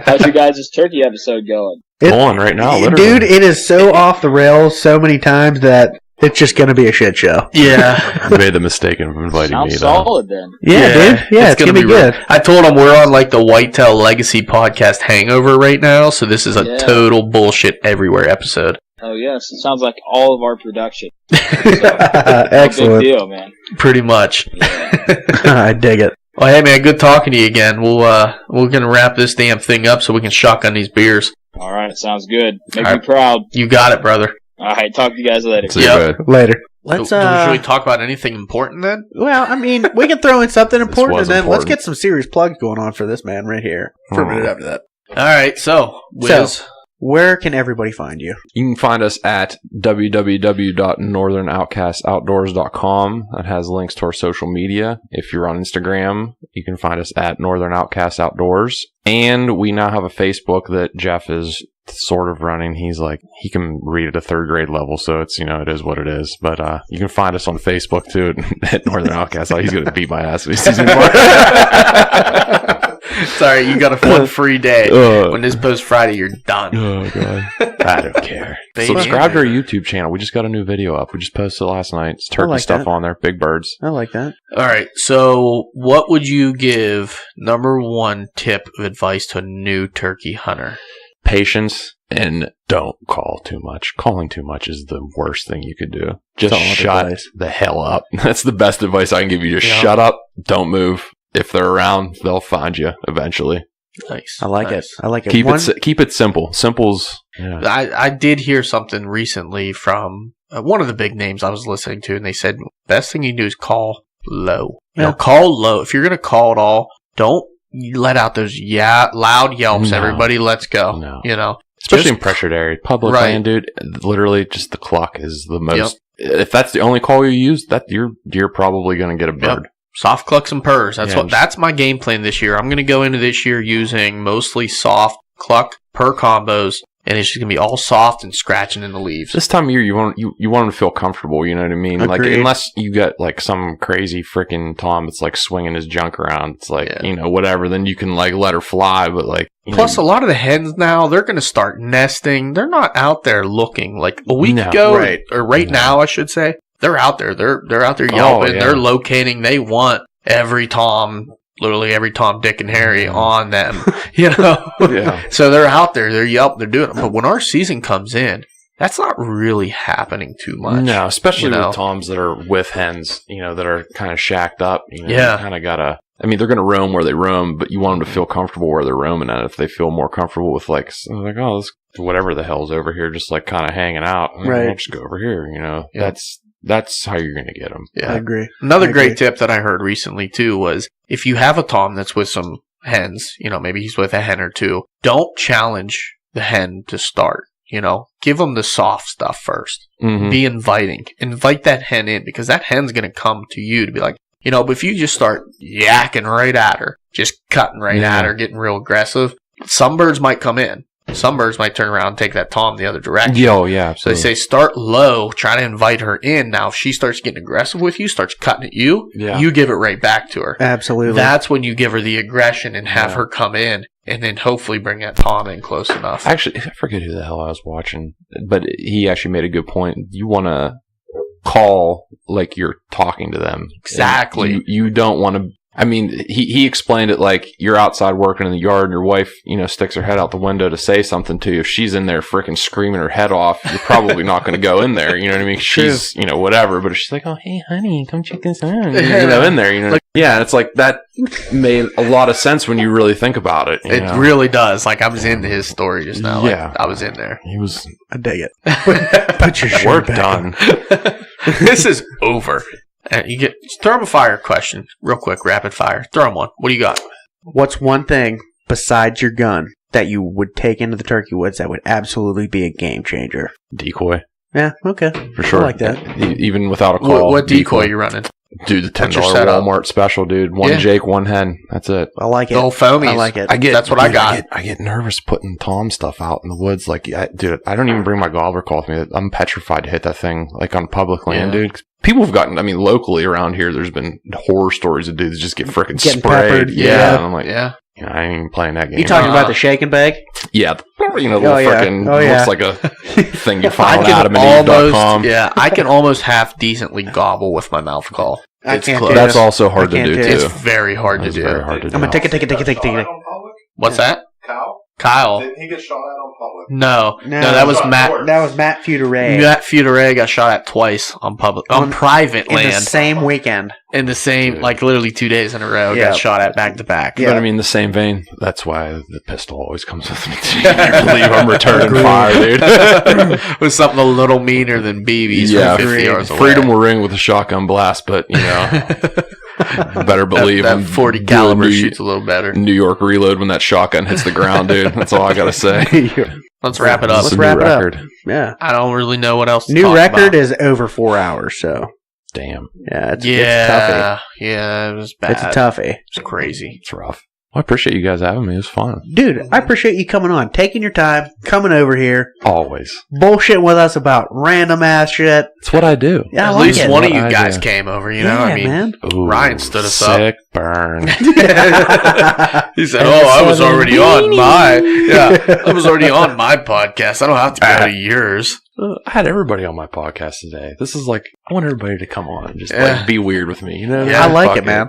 How's your guys' turkey episode going? Going right now, literally. Dude, it is so off the rails so many times that it's just going to be a shit show. Yeah. You made the mistake of inviting Sounds me, though. solid then. Yeah, dude. Yeah, it's going to be good. I told him we're on like the Whitetail Legacy podcast hangover right now, so this is a total bullshit everywhere episode. Oh yes, it sounds like all of our production. Excellent. Big deal, man. Pretty much. I dig it. Well, hey man, good talking to you again. We're gonna wrap this damn thing up so we can shotgun these beers. All right, sounds good. Make All me right. proud. You got it, brother. All right, talk to you guys later. See you, Yep. bud. Later. Let's Do we really talk about anything important then? well, I mean, we can throw in something important, was and then let's important. get some serious plugs going on for this man right here for a minute after that. All right, so Wiz. Where can everybody find you? You can find us at www.northernoutcastoutdoors.com. That has links to our social media. If you're on Instagram, you can find us at Northern Outcast Outdoors. And we now have a Facebook that Jeff is sort of running. He's like, he can read at a 3rd grade level, so it's, it is what it is. But you can find us on Facebook too at Northern Outcast. Oh, he's going to beat my ass if he sees me more. Sorry, you got a 1 free day. When this posts Friday, you're done. Oh, God. I don't care. Baby. Subscribe to our YouTube channel. We just got a new video up. We just posted it last night. It's turkey like stuff that. on there. Big birds. I like that. All right, so what would you give number 1 tip of advice to a new turkey hunter? Patience and don't call too much. Calling too much is the worst thing you could do. Just Solid shut advice. the hell up. That's the best advice I can give you. Just Yeah. shut up. Don't move. If they're around, they'll find you eventually. Nice. I like nice. it. I like it. Keep it simple. Simple's. Yeah. I did hear something recently from one of the big names I was listening to, and they said best thing you can do is call low. Yeah. Call low. If you're gonna call at all, don't let out those loud yelps. No. Everybody, let's go. No. Just- Especially in pressured area. Public Right. land, dude. Literally, just the cluck is the most. If that's the only call you use, that you're probably gonna get a bird. Soft clucks and purrs. Yeah, That's my game plan this year. I'm gonna go into this year using mostly soft cluck purr combos, and it's just gonna be all soft and scratching in the leaves. This time of year, you want them to feel comfortable. You know what I mean? Like, Agreed. unless you get like some crazy freaking Tom that's like swinging his junk around, it's like whatever. Then you can like let her fly. But like, Plus, a lot of the hens now, they're going to start nesting. They're not out there looking like a week ago, right. or now, I should say. They're out there. They're out there yelping. yeah. They're locating. They want every Tom, literally every Tom, Dick, and Harry on them. Yeah. So they're out there. They're yelping. They're doing it. But when our season comes in, that's not really happening too much. No, especially you know? with Toms that are with hens, that are kind of shacked up. Yeah. You kind of gotta. I mean, they're gonna roam where they roam, but you want them to feel comfortable where they're roaming at. If they feel more comfortable with this, whatever the hell's over here, just like kind of hanging out, Right. I'll just go over here. Yeah. That's how you're gonna get them. Yeah. I agree. Another I great agree. tip that I heard recently too was if you have a Tom that's with some hens, maybe he's with a hen or two, don't challenge the hen to start. Give them the soft stuff first. Mm-hmm. Be inviting. Invite that hen in because that hen's going to come to you to be like, but if you just start yakking right at her, just cutting right at her, getting real aggressive, some birds might come in. Some birds might turn around and take that tom the other direction. Oh, yeah, So they absolutely. say start low, try to invite her in. Now, if she starts getting aggressive with you, starts cutting at you, you give it right back to her. Absolutely. That's when you give her the aggression and have her come in, and then hopefully bring that tom in close enough. Actually, I forget who the hell I was watching, but he actually made a good point. You want to call like you're talking to them. Exactly. You don't want to. I mean, he explained it like you're outside working in the yard and your wife, sticks her head out the window to say something to you. If she's in there freaking screaming her head off, you're probably not going to go in there. You know what I mean? She's, whatever. But if she's like, oh, hey, honey, come check this out. You're going to go in there, Like, yeah, it's like that made a lot of sense when you really think about it. It really does. Like, I was into his story just now. Yeah. Like, I was in there. He was. I dig it. Put your shirt Work back done. This is over. Throw him a fire question real quick, rapid fire. Throw him one. What do you got? What's one thing besides your gun that you would take into the turkey woods that would absolutely be a game changer? Decoy. Yeah, okay. For sure. I like that. Even without a call. What decoy are you running? Dude, the $10 What's your setup? Walmart special, dude. One Jake, one hen. That's it. I like it. The whole foamies. I like it. That's what I got. I get nervous putting Tom stuff out in the woods. Like, dude, I don't even bring my gobbler call with me. I'm petrified to hit that thing like on public land, dude. 'Cause people have gotten. I mean, locally around here, there's been horror stories of dudes just get freaking Getting sprayed. peppered, Yeah, and I'm like, Yeah. I ain't even playing that game. You talking about the shake and bake? Yeah, the little yeah. freaking Oh, yeah. looks like a thing you I find on can AdamandEve.com. I can almost half decently gobble with my mouth call. I It's can't close. do That's it. also hard I to can't do do it. too. It's very hard to It's do. very hard to do. I'm gonna take it. What's that? Kyle? Kyle? Didn't he get shot at on public? No, No, that was shot Matt. Ford. That was Matt Feuderé. Matt Feuderé got shot at twice on private in the land same weekend. in the same, like literally 2 days in a row. Yeah. Got shot at back to back. Yeah. But I mean, the same vein. That's why the pistol always comes with me. You never leave. I'm returning fire, dude. With something a little meaner than BBs Yeah, from 50 yards away. freedom will ring with a shotgun blast, but better believe that I'm 40 doing caliber shoots a little better. New York reload when that shotgun hits the ground, dude. That's all I gotta say. Let's wrap it up. It's a wrap new it up. record. Yeah. I don't really know what else to New talk record about. is over 4 hours, so Damn, yeah, it's toughy. Yeah, it was bad. It's a toughie. It's crazy. it's rough. Well, I appreciate you guys having me. It was fun. Dude, I appreciate you coming on, taking your time, coming over here, Always. bullshitting with us about random ass shit. It's what I do. Yeah, I At like least it. one of What you I guys do. came over, you yeah, know? I mean, man. Ooh, Ryan stood us up. sick burn. He said, "Oh, I was already on I was already on my podcast. I don't have to go to yours." I had everybody on my podcast today. This is like, I want everybody to come on and just Yeah. like be weird with me. You know? Yeah, I like Fuck it, man.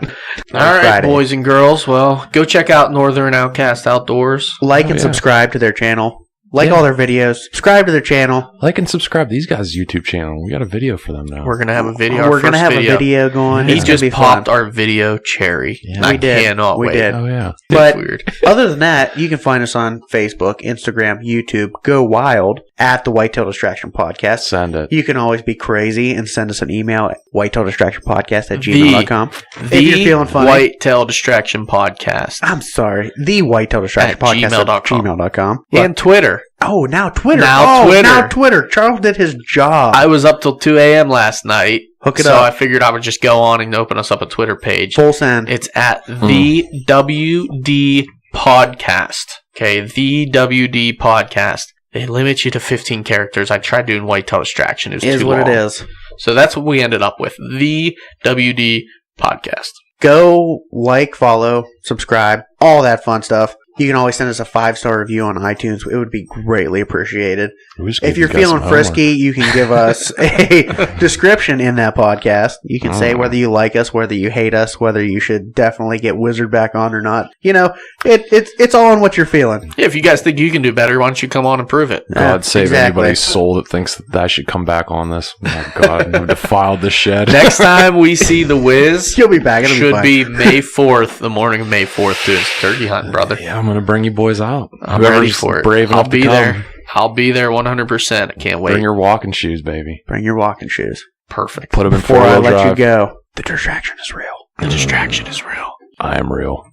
All right, Friday. boys and girls. Well, go check out Northern Outcast Outdoors. Like and yeah. subscribe to their channel. Like Yeah. all their videos. Subscribe to their channel. Like and subscribe to these guys' YouTube channel. We got a video for them now. We're gonna have a video. our We're gonna first have a video going. He It's just gonna be popped fun. our video cherry. Yeah. I We did. cannot We wait. did. Oh yeah. But It's weird. other than that, you can find us on Facebook, Instagram, YouTube. Go wild at the Whitetail Distraction Podcast. Send it. You can always be crazy and send us an email at whitetaildistractionpodcast@gmail.com. If you're The feeling funny. Whitetail Distraction Podcast. I'm sorry. The Whitetail Distraction At Podcast gmail.com. gmail.com. And Twitter. Oh, now Twitter. Now Twitter. Now Twitter. Charles did his job. I was up till 2 a.m. last night. Hook it so up. I figured I would just go on and open us up a Twitter page. Full send. It's at the WD Podcast. Okay, the WD Podcast. They limit you to 15 characters. I tried doing Whitetail Distraction. It was Is too what long. it is. So that's what we ended up with. The WD Podcast. Go like, follow, subscribe, all that fun stuff. You can always send us a 5-star review on iTunes. It would be greatly appreciated. If you're feeling frisky, you can give us a description in that podcast. You can say whether you like us, whether you hate us, whether you should definitely get Wizard back on or not. You know, it's all on what you're feeling. Yeah, if you guys think you can do better, why don't you come on and prove it? God save exactly. anybody's soul that thinks that I should come back on this. Oh my God, we've defiled this shed. Next time we see the Wiz, You'll be back. It'll should fun. be May 4th, the morning of May 4th, doing turkey hunting, brother. Yeah, I'm gonna bring you boys out. I'm Whoever's ready for it. brave enough I'll be to come, there. I'll be there 100%. I can't wait. Bring your walking shoes, baby. Bring your walking shoes. Perfect. Put them in Before I four-wheel let you drive. go, the distraction is real. The distraction is real. I am real.